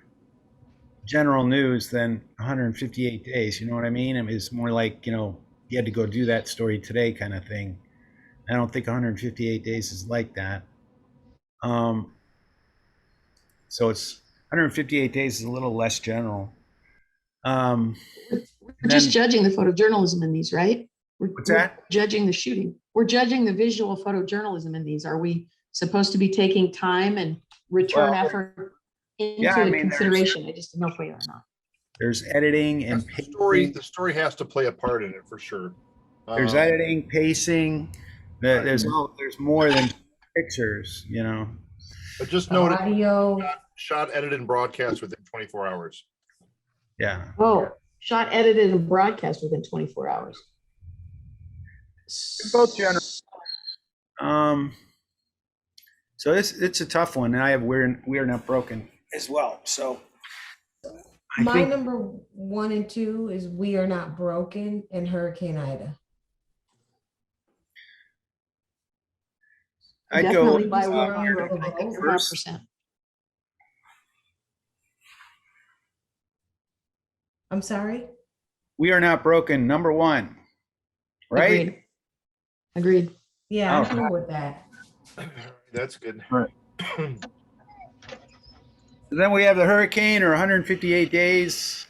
general news than 158 days. You know what I mean? It's more like, you know, you had to go do that story today kind of thing. I don't think 158 days is like that. So it's 158 days is a little less general. We're just judging the photojournalism in these, right? What's that? We're judging the shooting. We're judging the visual photojournalism in these. Are we supposed to be taking time and return effort into consideration? I just don't know if we are or not. There's editing and The story has to play a part in it for sure. there's editing, pacing. There's more than pictures, you know. But just note, audio, shot, edited, and broadcast within 24 hours. Yeah. Oh, shot, edited, and broadcast within 24 hours. Both general. So it's a tough one, and I have we're not broken as well. So my number 1 and 2 is We Are Not Broken and Hurricane Ida. I'd Definitely go by We Are Not Broken. I think 100%. I'm sorry? We Are Not Broken, number 1. Right? Agreed. Yeah, I'm cool with that. That's good. Right. Then we have the hurricane or 158 days.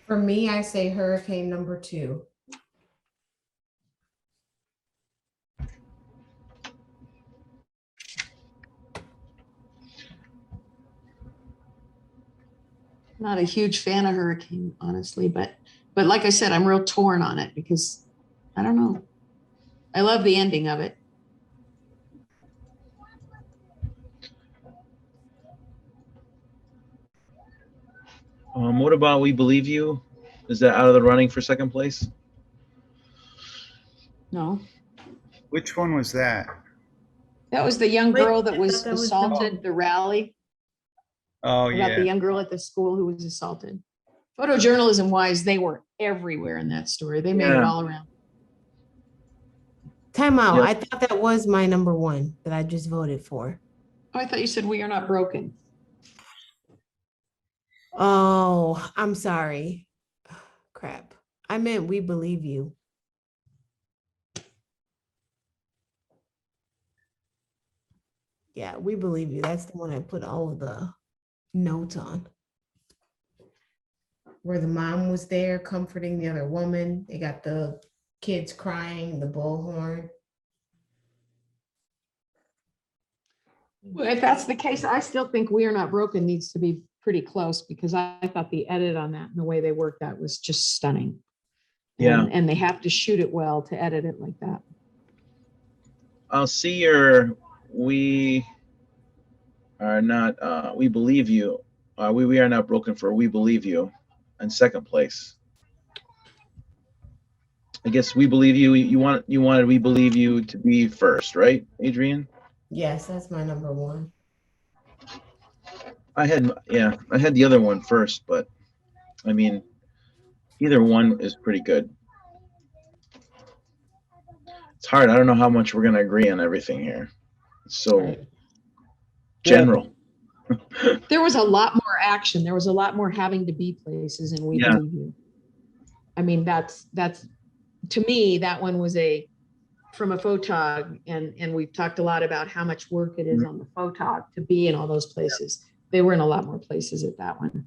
For me, I say Hurricane number 2. Not a huge fan of Hurricane, honestly, but like I said, I'm real torn on it because I don't know. I love the ending of it. What about We Believe You? Is that out of the running for second place? No. Which one was that? That was the young girl that was assaulted, the rally. Oh, About the young girl at the school who was assaulted. Photojournalism wise, they were everywhere in that story. They made it all around. Time out. I thought that was my number 1 that I just voted for. Oh, I thought you said We Are Not Broken. Oh, I'm sorry. Crap. I meant We Believe You. Yeah, We Believe You. That's the one I put all of the notes on. Where the mom was there comforting the other woman. They got the kids crying, the bullhorn. Well, if that's the case, I still think We Are Not Broken needs to be pretty close because I thought the edit on that and the way they worked that was just stunning. Yeah. And they have to shoot it well to edit it like that. I'll see your We Are Not, We Believe You. We Are Not Broken for We Believe You in second place. I guess We Believe You, you wanted We Believe You to be first, right, Adrian? Yes, that's my number 1. I had the other one first, but I mean, either one is pretty good. It's hard. I don't know how much we're gonna agree on everything here. It's so general. There was a lot more action. There was a lot more having to be places in We Believe You. I mean, that's to me, that one was a from a photog, and we've talked a lot about how much work it is on the photog to be in all those places. They were in a lot more places at that one.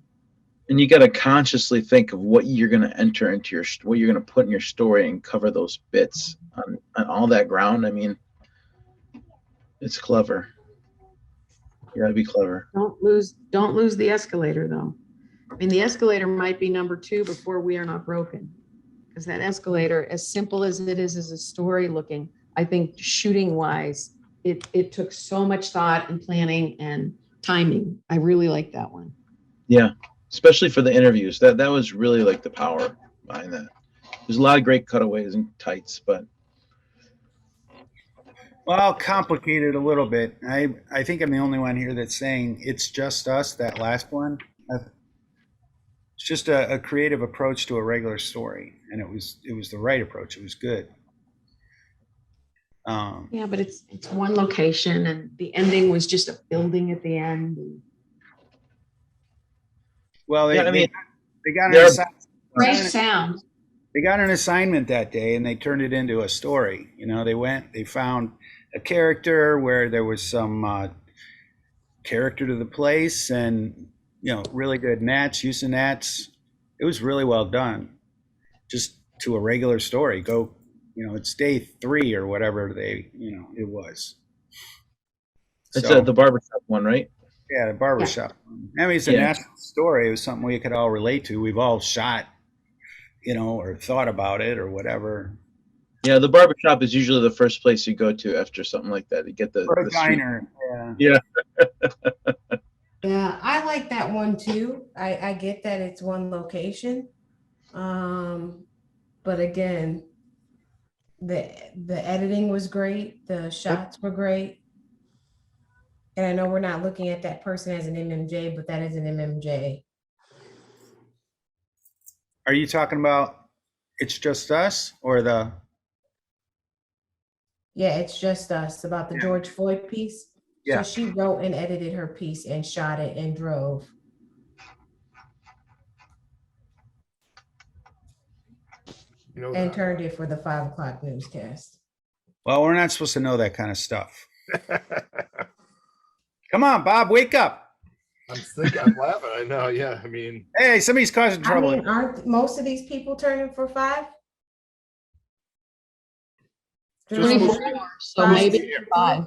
And you got to consciously think of what you're going to enter into your, what you're going to put in your story and cover those bits on all that ground. I mean, it's clever. You got to be clever. Don't lose the escalator though. I mean, the escalator might be number 2 before We Are Not Broken, because that escalator, as simple as it is as a story looking, I think shooting wise, it took so much thought and planning and timing. I really like that one. Yeah, especially for the interviews. That was really like the power behind that. There's a lot of great cutaways and tights, but Well, complicated a little bit. I think I'm the only one here that's saying It's Just Us, that last one. It's just a creative approach to a regular story, and it was the right approach. It was good. Yeah, but it's one location, and the ending was just a building at the end. Well, they yeah, I mean, they got there an are- assignment. Great sound. They got an assignment that day, and they turned it into a story. You know, they found a character where there was some character to the place, and really good nats, use of nats. It was really well done. Just to a regular story. Go, it's day 3 or whatever it was. it's So, the barbershop one, right? yeah, the barbershop. I mean, it's a Yeah. natural story. It was something we could all relate to. We've all shot, or thought about it or whatever. Yeah, the barbershop is usually the first place you go to after something like that. You get the Or a the street. diner. Yeah. Yeah. Yeah, I like that one too. I get that it's one location. But again, the editing was great, the shots were great. And I know we're not looking at that person as an MMJ, but that is an MMJ. Are you talking about It's Just Us or the? Yeah, It's Just Us, about the George Floyd piece. Yeah. So she wrote and edited her piece and shot it and drove. And turned it for the 5 o'clock newscast. Well, we're not supposed to know that kind of stuff. Come on, Bob, wake up. I'm laughing. I know. Yeah. I mean, Hey, somebody's causing trouble. I mean, aren't most of these people turning for 5? 24 hours, so maybe 5.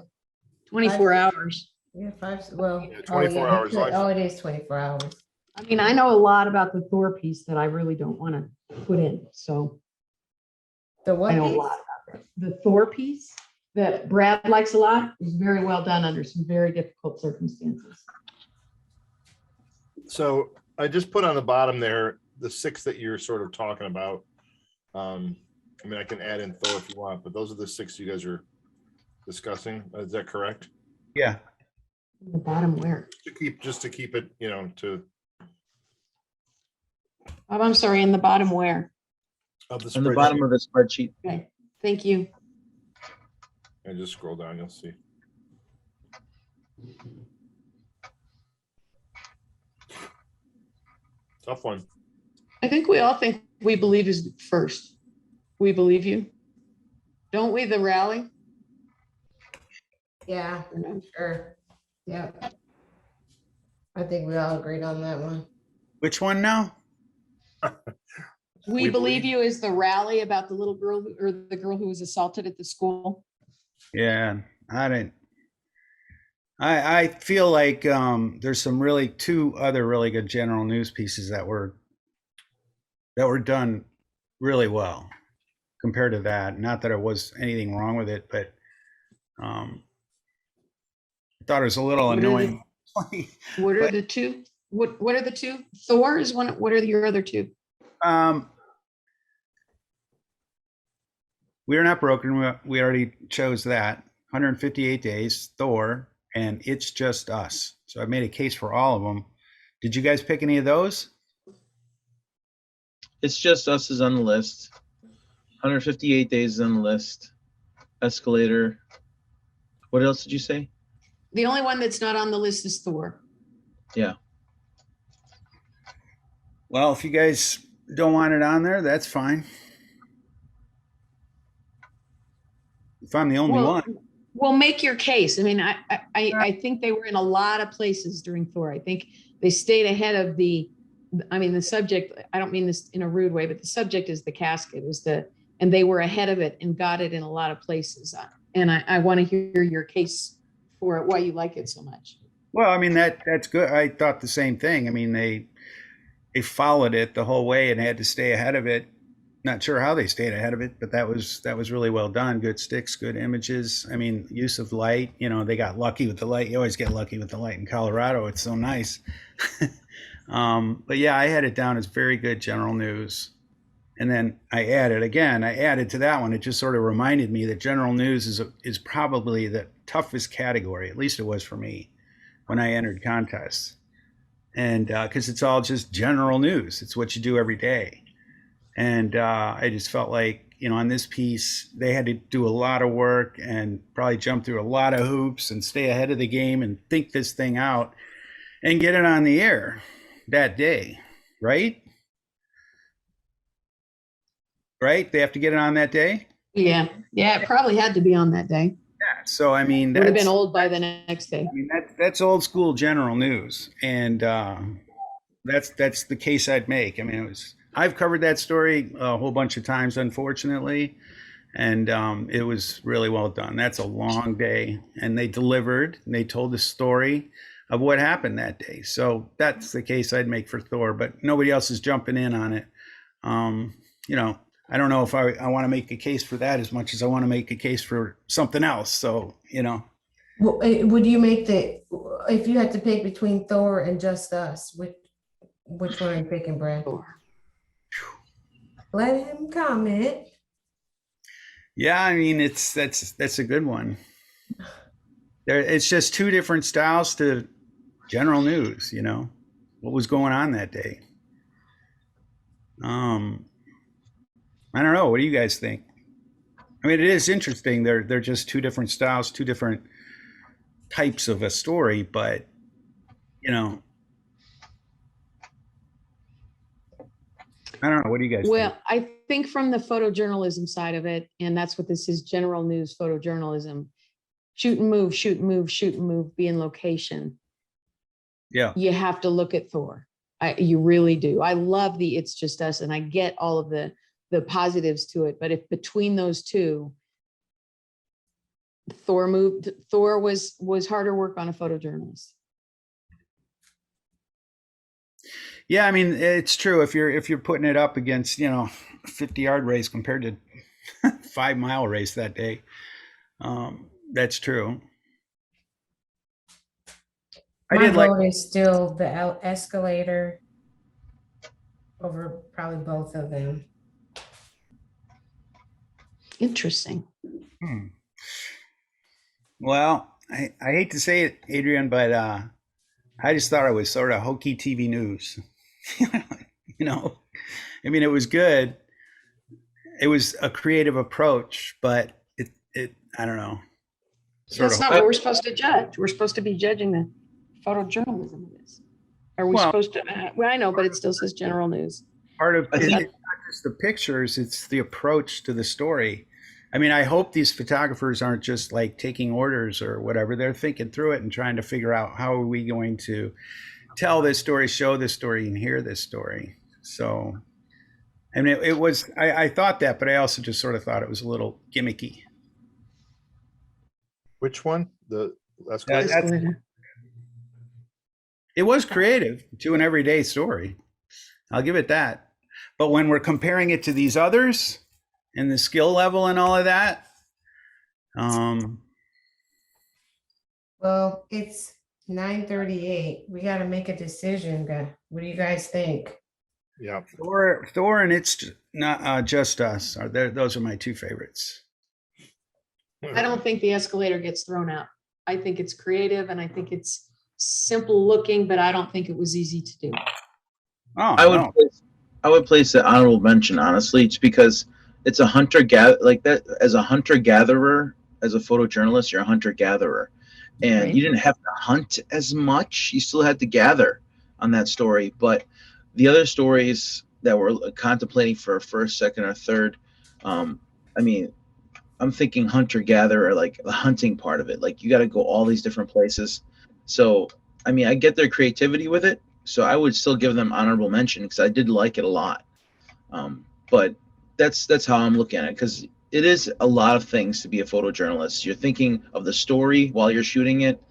24 hours. Yeah, 5. Well, 24 hours. it is 24 hours. I mean, I know a lot about the Thor piece that I really don't want to put in. So the what I know piece? a lot about that. The Thor piece that Brad likes a lot is very well done under some very difficult circumstances. So I just put on the bottom there the 6 that you're sort of talking about. I mean, I can add in Thor if you want, but those are the 6 you guys are discussing. Is that correct? Yeah. The bottom where? Just to keep it, to. Oh, I'm sorry, in the bottom where? Of the On the bottom spreadsheet. of the spreadsheet. Okay, thank you. And just scroll down, you'll see. Tough one. I think we all think We Believe is first. We believe you. Don't we, the rally? Yeah, sure. Yeah. I think we all agreed on that one. Which one now? We Believe You is the rally about the little girl or the girl who was assaulted at the school. Yeah, I feel like there's some 2 other really good general news pieces that were done really well compared to that. Not that there was anything wrong with it, but I thought it was a little annoying. What are the 2? What are the 2? Thor is one. What are your other 2? We Are Not Broken. We already chose that. 158 Days, Thor, and It's Just Us. So I made a case for all of them. Did you guys pick any of those? It's Just Us is on the list. 158 Days is on the list. Escalator. What else did you say? The only one that's not on the list is Thor. Yeah. Well, if you guys don't want it on there, that's fine. if I'm the only one. Well, make your case. I mean, I think they were in a lot of places during Thor. I think they stayed ahead of the subject. I don't mean this in a rude way, but the subject is the casket, and they were ahead of it and got it in a lot of places. And I want to hear your case for it, why you like it so much. Well, I mean, that's good. I thought the same thing. I mean, they followed it the whole way and had to stay ahead of it. Not sure how they stayed ahead of it, but that was really well done. Good sticks, good images. I mean, use of light, they got lucky with the light. You always get lucky with the light in Colorado. It's so nice. But yeah, I had it down as very good general news. And then I added to that one. It just sort of reminded me that general news is probably the toughest category. At least it was for me when I entered contests. And because it's all just general news. It's what you do every day. And I just felt like, on this piece, they had to do a lot of work and probably jump through a lot of hoops and stay ahead of the game and think this thing out and get it on the air that day, right? Right? They have to get it on that day? Yeah. Yeah, it probably had to be on that day. Yeah. So, I mean, would have been old by the next day. I mean, that's old school general news. And that's the case I'd make. I mean, I've covered that story a whole bunch of times, unfortunately, and it was really well done. That's a long day, and they delivered, and they told the story of what happened that day. So that's the case I'd make for Thor, but nobody else is jumping in on it. I don't know if I want to make a case for that as much as I want to make a case for something else. So, Well, would you make if you had to pick between Thor and Just Us, which one are you picking, Brad? Let him comment. Yeah, I mean, that's a good one. It's just two different styles to general news, what was going on that day. I don't know. What do you guys think? I mean, it is interesting. They're just two different styles, two different types of a story, but I don't know. What do you guys think? Well, I think from the photojournalism side of it, and that's what this is, general news photojournalism, shoot and move, shoot and move, shoot and move, be in location. Yeah. You have to look at Thor. You really do. I love the It's Just Us, and I get all of the positives to it. But if between those two, Thor was harder work on a photojournalist. Yeah, I mean, it's true. If you're putting it up against, 50-yard race compared to 5-mile race that day, that's true. My vote is still the escalator over probably both of them. Interesting. Well, I hate to say it, Adrian, but I just thought it was sort of hokey TV news. I mean, it was good. It was a creative approach, but it I don't know. That's not what we're supposed to judge. We're supposed to be judging the photojournalism of this. Are we supposed to? Well, I know, but it still says general news. Part of it's not just the pictures; it's the approach to the story. I mean, I hope these photographers aren't just like taking orders or whatever. They're thinking through it and trying to figure out how are we going to tell this story, show this story, and hear this story. So, I mean, it was. I thought that, but I also just sort of thought it was a little gimmicky. Which one? It was creative to an everyday story. I'll give it that. But when we're comparing it to these others and the skill level and all of that, well, it's 9:38. We got to make a decision. What do you guys think? Yeah, Thor and It's Not Just Us those are my two favorites. I don't think the escalator gets thrown out. I think it's creative and I think it's simple looking, but I don't think it was easy to do. Oh, I would place the honorable mention, honestly. It's because it's a hunter-gatherer, like that. As a hunter-gatherer, as a photojournalist, you're a hunter-gatherer. And you didn't have to hunt as much. You still had to gather on that story. But the other stories that we're contemplating for a first, second, or third, I'm thinking hunter gatherer, like the hunting part of it. Like you got to go all these different places. So I mean, I get their creativity with it. So I would still give them honorable mention because I did like it a lot. But that's how I'm looking at it, because it is a lot of things to be a photojournalist. You're thinking of the story while you're shooting it,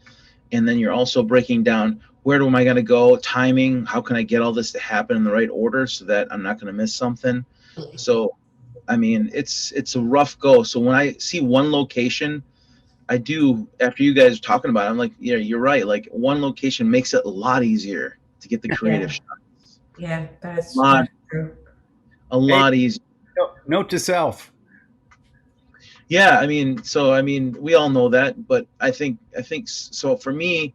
and then you're also breaking down, where am I going to go, timing, how can I get all this to happen in the right order so that I'm not going to miss something. So I mean, it's a rough go. So when I see one location, I do, after you guys are talking about it, I'm like, yeah, you're right. Like one location makes it a lot easier to get the creative shot. Yeah, that's true. A lot easier. Note to self. Yeah, I mean, so I mean, we all know that, but I think so. For me,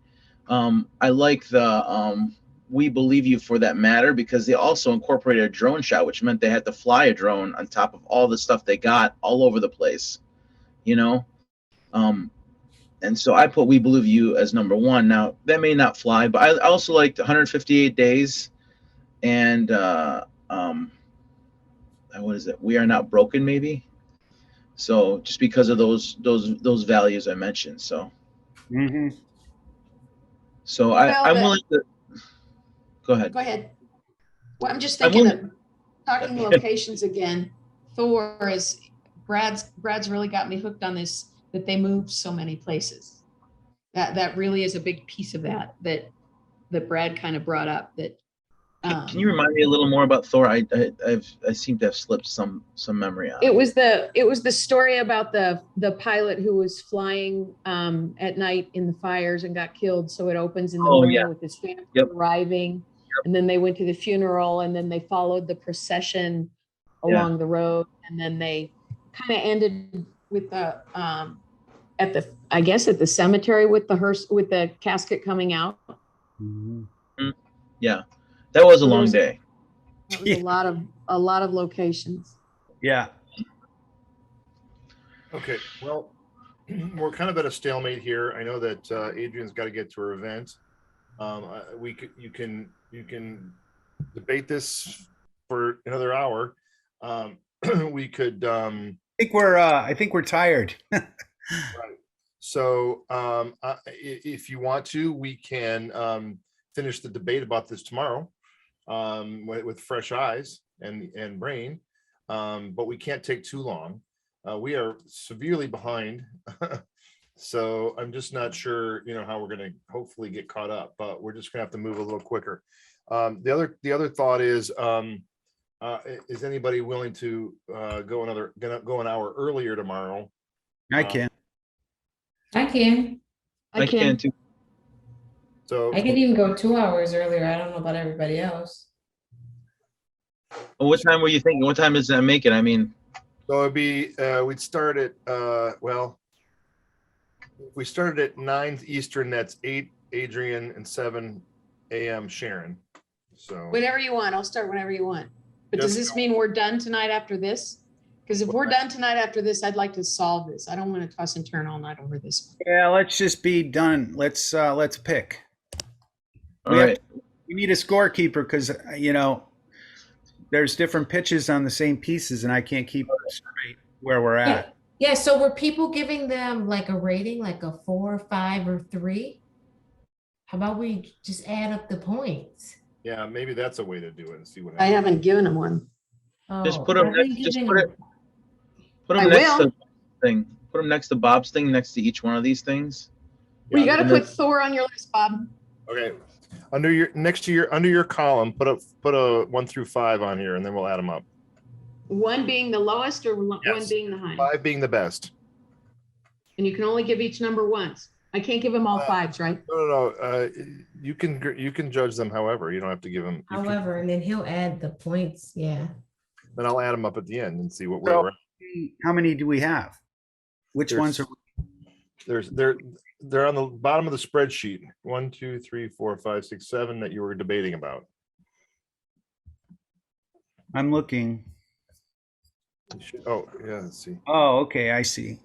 I like the "We Believe You" for that matter, because they also incorporated a drone shot, which meant they had to fly a drone on top of all the stuff they got all over the place, you know. And so I put "We Believe You" as number one. Now that may not fly, but I also liked 158 Days, and what is it? "We Are Not Broken," maybe. So just because of those values I mentioned. So so I'm willing to go ahead. Go ahead. Well, I'm just I'm thinking willing- of talking locations again. Thor is Brad's really got me hooked on this, that they moved so many places. That really is a big piece of that Brad kind of brought up. That Can you remind me a little more about Thor? I seem to have slipped some memory on it was the story about the pilot who was flying at night in the fires and got killed. So it opens in the morning with his family arriving, and then they went to the funeral, and then they followed the procession along the road, and then they kind of ended with the at the cemetery with the hearse, with the casket coming out. Yeah, that was a long day. That was a lot of locations. Yeah. Okay, well, we're kind of at a stalemate here. I know that Adrian's got to get to her event. You can debate this for another hour. We could. I think we're tired. Right. So if you want to, we can finish the debate about this tomorrow with fresh eyes and brain, but we can't take too long. We are severely behind, so I'm just not sure, how we're going to hopefully get caught up, but we're just going to have to move a little quicker. The other thought is anybody willing to go an hour earlier tomorrow? I can. I can too. So I could even go 2 hours earlier. I don't know about everybody else. Well, what time were you thinking? What time does that make it? I mean, so it'd be we'd start at we started at 9 Eastern. That's 8 Adrian and 7 a.m. Sharon. So Whatever you want, I'll start whenever you want. But does this mean we're done tonight after this? Because if we're done tonight after this, I'd like to solve this. I don't want to toss and turn all night over this one. Yeah, let's just be done. Let's pick. All right. We need a scorekeeper because there's different pitches on the same pieces, and I can't keep straight where we're at. Yeah. So were people giving them like a rating, like a 4, 5, or 3? How about we just add up the points? Yeah, maybe that's a way to do it and see what I happens. haven't given them one. Just put them next. Just put them next to thing. Put them next to Bob's thing, next to each one of these things. Well, you got to put Thor on your list, Bob. Okay. Under your column, put a 1 through 5 on here, and then we'll add them up. 1 being the lowest, or 1 being the highest? 5 being the best. And you can only give each number once. I can't give them all 5s, right? No. You can judge them however. You don't have to give them. However, and then he'll add the points. Yeah. Then I'll add them up at the end and see what we're. How many do we have? Which ones are? They're on the bottom of the spreadsheet. 1, 2, 3, 4, 5, 6, 7 that you were debating about. I'm looking. Oh yeah, let's see. Oh, okay, I see.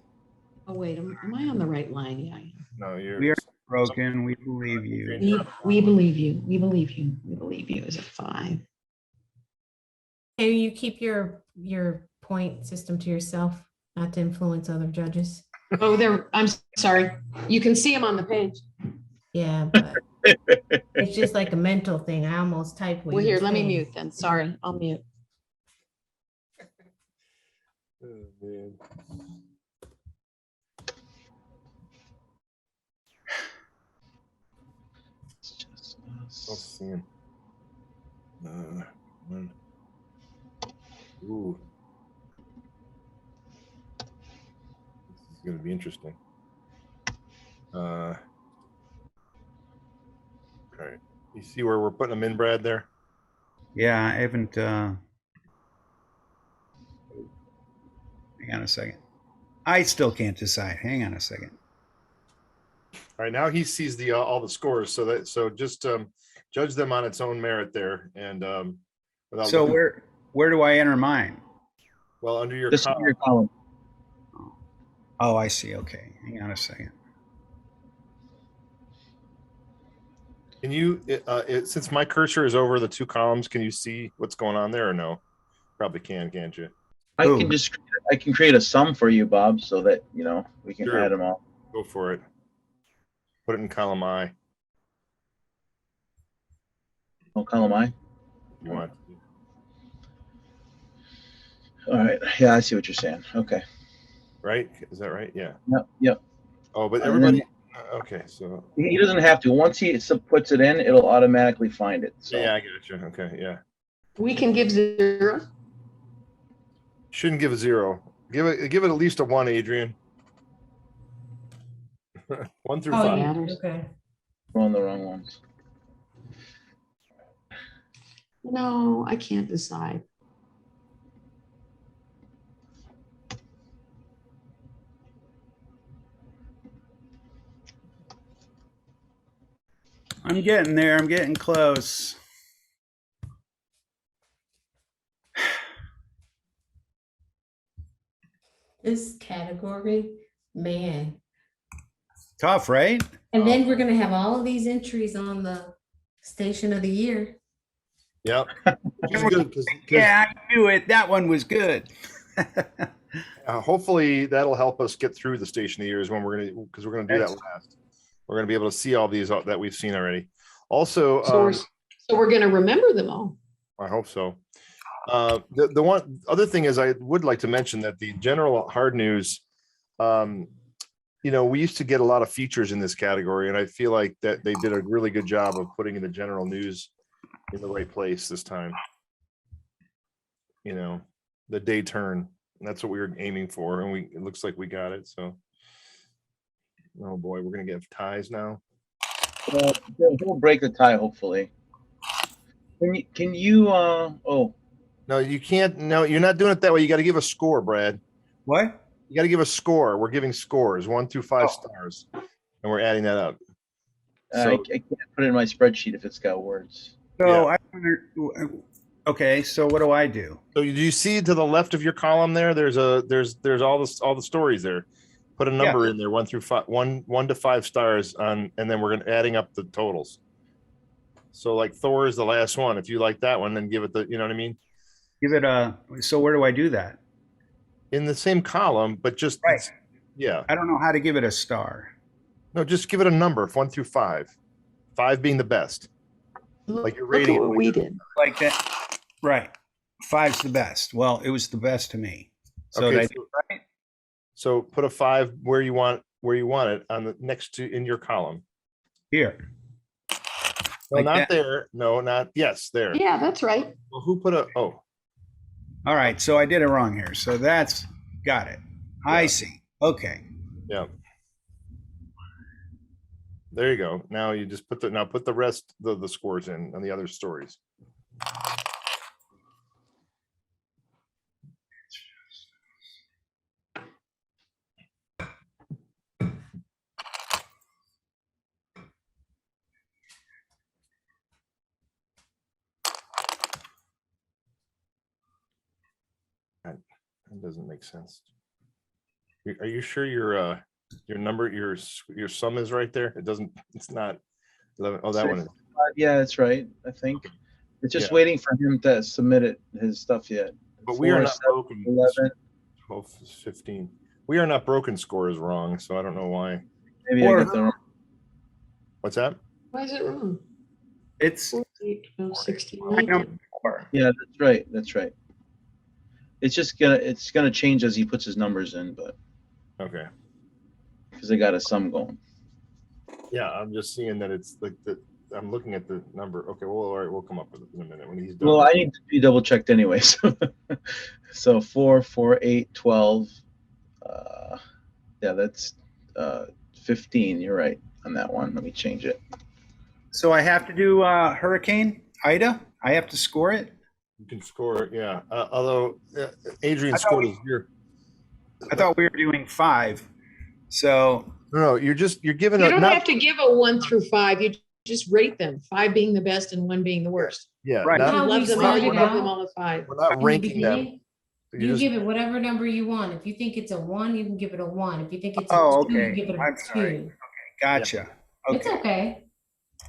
Oh wait, am I on the right line? Yeah. No, We are broken. We believe you. We believe you. We believe you. We believe you is a 5. And you keep your point system to yourself. not to influence other judges. Oh, I'm sorry. You can see them on the page. Yeah, but it's just like a mental thing. I almost type what Well, you're here, let me saying. mute then. Sorry, I'll mute. Oh, man. I'll see him. Ooh. This is going to be interesting. Okay. You see where we're putting them in, Brad, there? Yeah, I haven't. Hang on a second. I still can't decide. Hang on a second. All right, now he sees the all the scores, so just judge them on its own merit there, and without So looking, where do I enter mine? well, under your Just column. your column. Oh, I see. Okay, hang on a second. Can you, since my cursor is over the two columns, can you see what's going on there or no? Probably can't you? I can create a sum for you, Bob, so that we can Sure. add them all. Go for it. Put it in column I. Oh, column I. You want? All right. Yeah, I see what you're saying. Okay. Right? Is that right? Yeah. Yep. Oh, but And everybody. Okay, so he doesn't have to. Once he puts it in, it'll automatically find it. So. yeah, I got you. Okay, yeah. We can give 0. Shouldn't give a 0. Give it at least a 1, Adrian. 1 through 5. Yeah. Okay. We're on the wrong ones. No, I can't decide. I'm getting there. I'm getting close. This category, man. Tough, right? And then we're gonna have all of these entries on the station of the year. Yep. Which is good, 'cause Yeah, I knew it. That one was good. hopefully that'll help us get through the station of the years when we're gonna, because we're gonna do that last. We're gonna be able to see all these that we've seen already. Also, So we're going to remember them all. I hope so. The one other thing is I would like to mention that the general hard news, we used to get a lot of features in this category, and I feel like that they did a really good job of putting in the general news in the right place this time. The day turn. And that's what we were aiming for, and it looks like we got it. So, oh boy, we're gonna get ties now. We'll break the tie, hopefully. Can you? Oh. No, you can't. No, you're not doing it that way. You got to give a score, Brad. What? You got to give a score. We're giving scores, 1 through 5 stars, and we're adding that up. I can't put it in my spreadsheet if it's got words. So okay. So what do I do? So do you see to the left of your column there? There's all the stories there. Put a number in there, 1 through 5, 1 to 5 stars on, and then we're gonna adding up the totals. So like Thor is the last one. If you like that one, then give it the, you know what I mean? Give it a. So where do I do that? In the same column, but just right. Yeah. I don't know how to give it a star. No, just give it a number, 1 through 5. 5 being the best. Like you're rating what we did. Like that. Right. 5's the best. Well, it was the best to me. So okay, right. So put a 5 where you want it on the next to in your column. Here. No, Like not that. there. No, not yes, there. Yeah, that's right. Well, who put a All right, so I did it wrong here. So that's got it. Yeah. I see. Okay. Yeah. There you go. Now you just put the rest of the scores in on the other stories. That doesn't make sense. Are you sure your number, your sum is right there? It's not 11. Oh, that one is. Yeah, that's right. I think it's just waiting for him to submit his stuff yet. But we are not broken. 11, 12 is 15. We Are Not Broken score is wrong, so I don't know why. Maybe I got that wrong. What's that? Why is it wrong? It's 48, 12, 16, 19. Yeah, that's right. That's right. It's gonna change as he puts his numbers in, but okay, because they got a sum going. Yeah, I'm just seeing that it's like the. I'm looking at the number. Okay, well, all right, we'll come up with it in a minute when he's done. Well, I need to be double checked anyway. So 4, 4, 8, 12. Yeah, that's 15. You're right on that one. Let me change it. So I have to do Hurricane Ida. I have to score it. You can score it, yeah. Although Adrian scored his year. I thought we were doing 5. So no, you're giving. You don't have to give a 1 through 5. You just rate them. 5 being the best and 1 being the worst. Yeah, right. If you love them all, you give them all a 5. We're not ranking them. You give it whatever number you want. If you think it's a 1, you can give it a 1. If you think it's a 2, okay. you give it a I'm 2. sorry. Okay, gotcha. Okay. It's okay.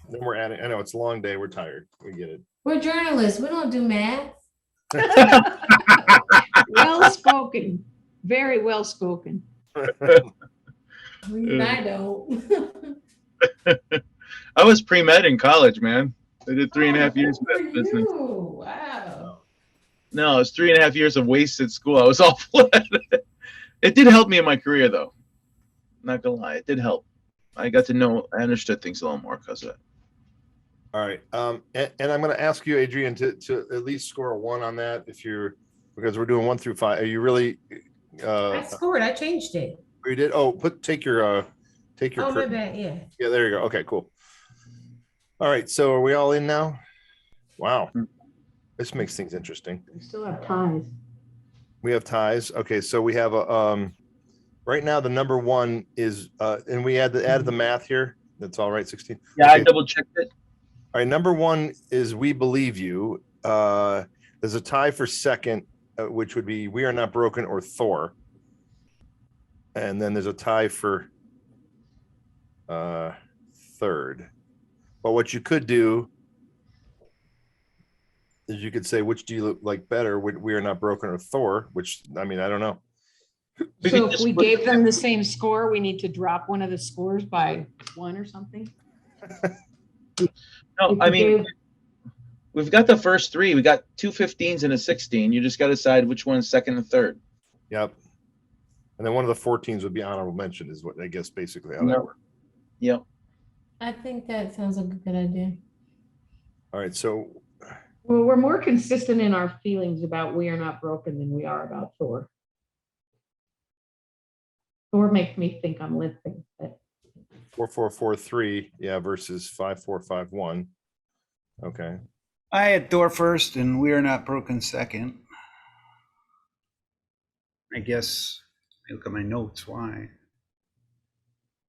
Then we're adding. I know it's a long day. We're tired. We get it. We're journalists. We don't do math. Well spoken. Very well spoken. I don't. I was pre-med in college, man. I did 3.5 years of that business. Wow. No, it was 3.5 years of wasted school. I was awful at it. It did help me in my career, though. Not gonna lie, it did help. I got to know, I understood things a little more because of it. All right, and I'm going to ask you, Adrian, to at least score a 1 on that because we're doing 1 through 5. Are you really? I scored. I changed it. You did? Oh, take your. Oh, my bad. Yeah. Yeah, there you go. Okay, cool. All right, so are we all in now? Wow, this makes things interesting. We still have ties. We have ties. Okay, so we have a right now the number 1 is and we added the math here. That's all right. 16. Yeah, okay. I double checked it. All right, number 1 is We Believe You. There's a tie for second, which would be We Are Not Broken or Thor. And then there's a tie for third. But what you could do is you could say, which do you like better? We Are Not Broken or Thor? Which, I mean, I don't know. So if we gave them the same score, we need to drop one of the scores by 1 or something? No, I mean, we've got the first 3. We got 2 15s and a 16. You just got to decide which one's second and third. Yep. And then one of the 14s would be honorable mention, is what I guess basically how that works. Yep. I think that sounds like a good idea. All right, so. Well, we're more consistent in our feelings about We Are Not Broken than we are about Thor. Thor makes me think I'm limping. But 4 4 4 3, yeah, versus 5 4 5 1. Okay. I had Thor first and We Are Not Broken second. I guess I look at my notes. Why?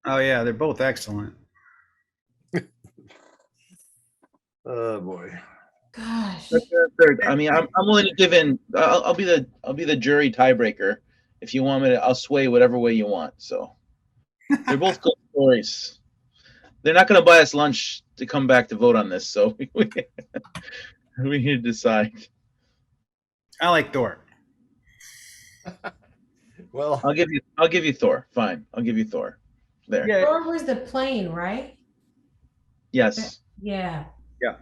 Oh yeah, they're both excellent. Oh boy. Gosh. Third. I mean, I'm willing to give in. I'll be the jury tiebreaker. If you want me to, I'll sway whatever way you want. So they're both good stories. They're not going to buy us lunch to come back to vote on this, so we need to decide. I like Thor. Well, I'll give you Thor. Fine, I'll give you Thor. There. Yeah. Thor was the plane, right? Yes. Yeah. Yeah.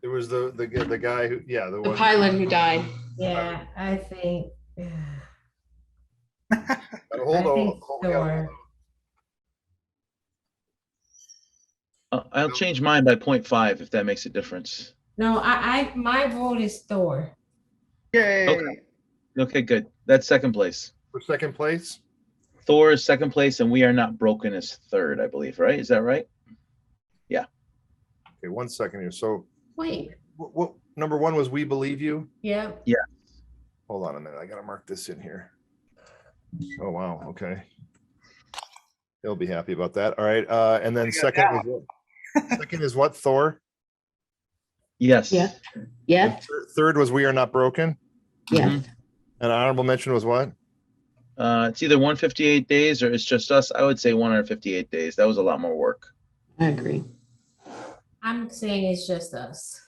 It was the guy who, yeah, the pilot who died. Yeah, I think. Hold on. Thor. I'll change mine by 0.5 if that makes a difference. No, my vote is Thor. Yay. Okay, good. That's second place. For second place? Thor is second place, and We Are Not Broken is third, I believe, right? Is that right? Yeah. Okay, 1 second here. So wait. What number 1 was We Believe You? Yeah. Yeah. Hold on a minute. I gotta mark this in here. Oh wow. Okay. He'll be happy about that. All right. And then second is what? Second is what? Thor? Yes. Yeah. Yeah. Third was We Are Not Broken? Yeah. And honorable mention was what? It's either 158 days or It's Just Us. I would say 158 days. That was a lot more work. I agree. I'm saying It's Just Us.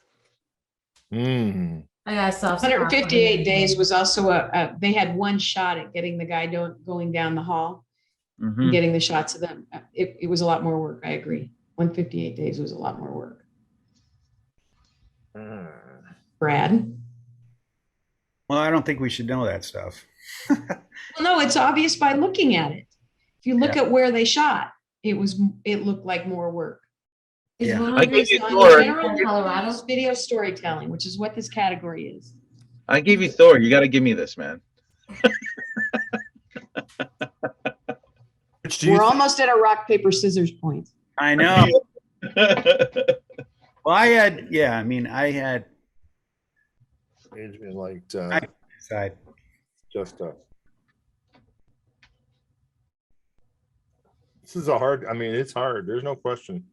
I I got a soft spot. 158 days was also they had one shot at getting the guy going down the hall and getting the shots of them. It was a lot more work. I agree. 158 days was a lot more work. Brad? Well, I don't think we should know that stuff. Well, no, it's obvious by looking at it. If you look at where they shot, it looked like more work. I gave you On Thor. general Colorado's video storytelling, which is what this category is. I gave you Thor. You got to give me this, man. We're almost at a rock, paper, scissors point. I know. Well, I had Adrian liked I decide. Just Us. This is it's hard. There's no question.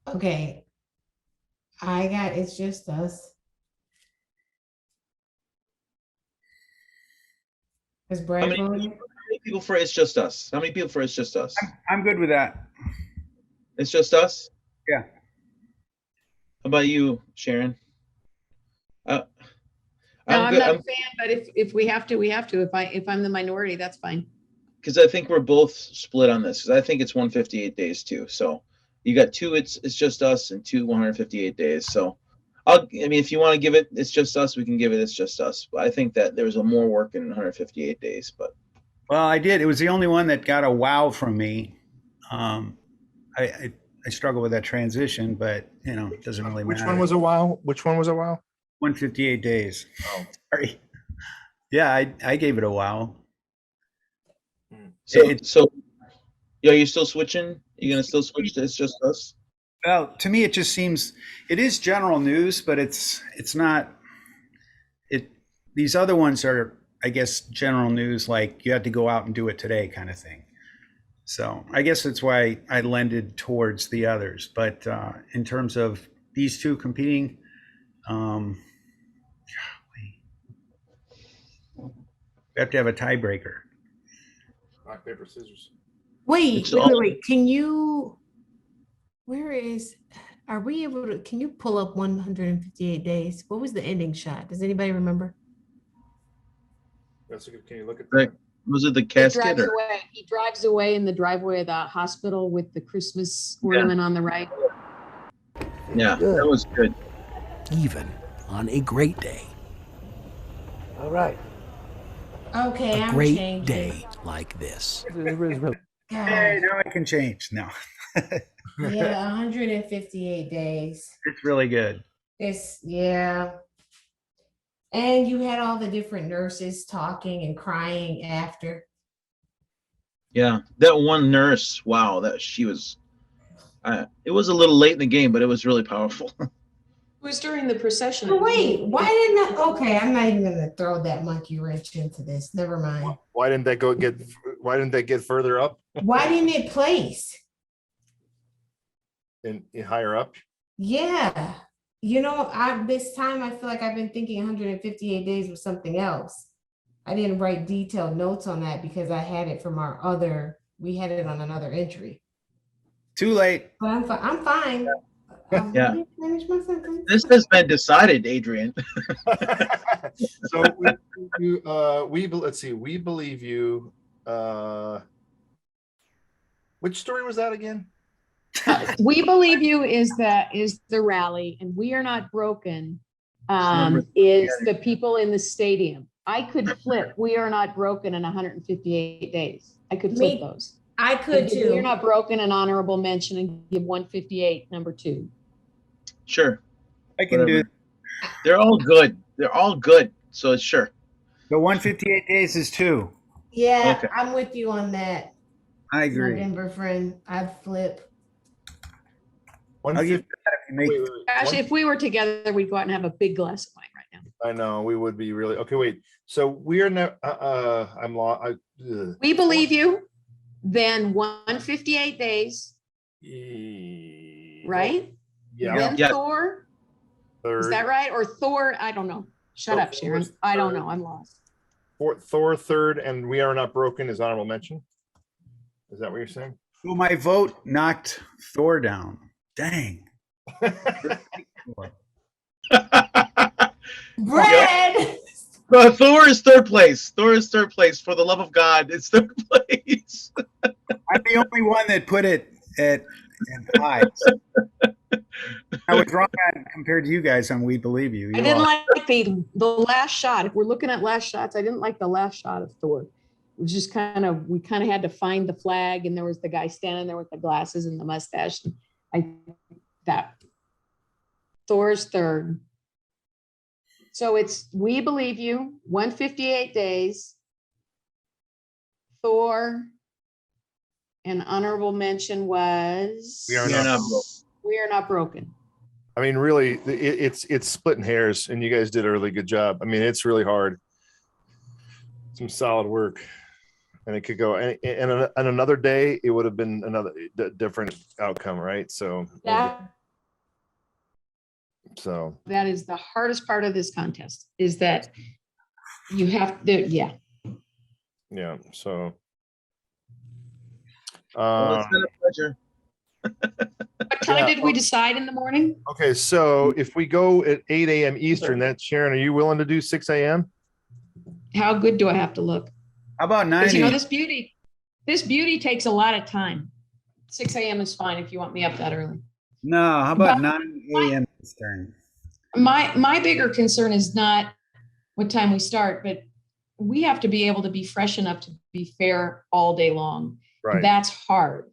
Okay. I got It's Just Us. Is How Brad many voting? people for It's Just Us? How many people for It's Just Us? I'm good with that. It's Just Us? Yeah. How about you, Sharon? No, I'm not a fan, but if we have to, we have to. If I'm the minority, that's fine. Because I think we're both split on this. Because I think it's 158 days too. So you got two It's Just Us and two 158 days. So if you want to give it It's Just Us, we can give it It's Just Us. But I think that there was more work in 158 days. But Well, I did. It was the only one that got a wow from me. I struggle with that transition, but it doesn't really matter. Which one was a wow? 158 days. Oh, sorry. Yeah, I gave it a wow. So are you still switching? You gonna still switch to It's Just Us? Well, to me, it just seems it is general news, but it's not. These other ones are, I guess, general news, like you had to go out and do it today, kind of thing. So I guess that's why I lended towards the others. But in terms of these two competing, we have to have a tiebreaker. rock, paper, scissors. Wait. Can you, are we able to, can you pull up 158 days? What was the ending shot? Does anybody remember? That's a good. Can you look at that? Was it the casket? He drives away in the driveway of the hospital with the Christmas ornament on the right. Yeah, that was good. Even on a great day. All right. Okay, A I'm great changing. day like this. Hey, now I can change. No. Yeah, 158 days. It's really good. And you had all the different nurses talking and crying after. Yeah, that one nurse. Wow, she was. It was a little late in the game, but it was really powerful. It was during the procession. Oh, wait, why didn't I? Okay, I'm not even gonna throw that monkey wrench into this. Never mind. Why didn't that Why didn't that get further up? Why didn't it place? In higher up? Yeah. This time I feel like I've been thinking 158 days was something else. I didn't write detailed notes on that because I had it from we had it on another entry. Too late. But I'm fine. Yeah. Finish my sentence. This has been decided, Adrian. So let's see. We believe you. Which story was that again? We Believe You is the rally, and We Are Not Broken is the people in the stadium. I could flip We Are Not Broken in 158 days. I could flip those. I could too. We Are Not Broken an honorable mention and give 158 number 2. Sure. I can do it. They're all good. They're all good. So sure. The 158 days is 2. Yeah, Okay. I'm with you on that. I agree. November friend, I'd flip. Actually, if we were together, we'd go out and have a big glass of wine right now. I know we would be really okay. Wait, so we are now. I'm lost. We Believe You, then 158 days, right? Yeah. Then Thor. Third. Is that right? Or Thor? I don't know. Shut up, Sharon. I don't know. I'm lost. Thor third, and We Are Not Broken is honorable mention. Is that what you're saying? Well, my vote knocked Thor down. Dang. Thor is third place. Thor is third place. For the love of God, it's third place. I'm the only one that put it at 5. I was wrong compared to you guys on We Believe You. I didn't like the last shot. If we're looking at last shots, I didn't like the last shot of Thor. It was just we kind of had to find the flag, and there was the guy standing there with the glasses and the mustache. That Thor's third. So it's We Believe You, 158 days, Thor, and honorable mention was We Are Not Broken. We Are Not Broken. I mean, really, it's splitting hairs, and you guys did a really good job. I mean, it's really hard. Some solid work, and it could go. And on another day, it would have been another different outcome, right? So that is the hardest part of this contest, is that you have to, yeah. So, Well, it's been a pleasure. What time did we decide in the morning? Okay, so if we go at 8 a.m. Eastern, that's Sharon. Are you willing to do 6 a.m.? How good do I have to look? How about 9 You know, a.m.? this beauty takes a lot of time. 6 a.m. is fine if you want me up that early. No, how about 9 a.m. Eastern? My bigger concern is not what time we start, but we have to be able to be fresh enough to be fair all day long. Right. That's hard.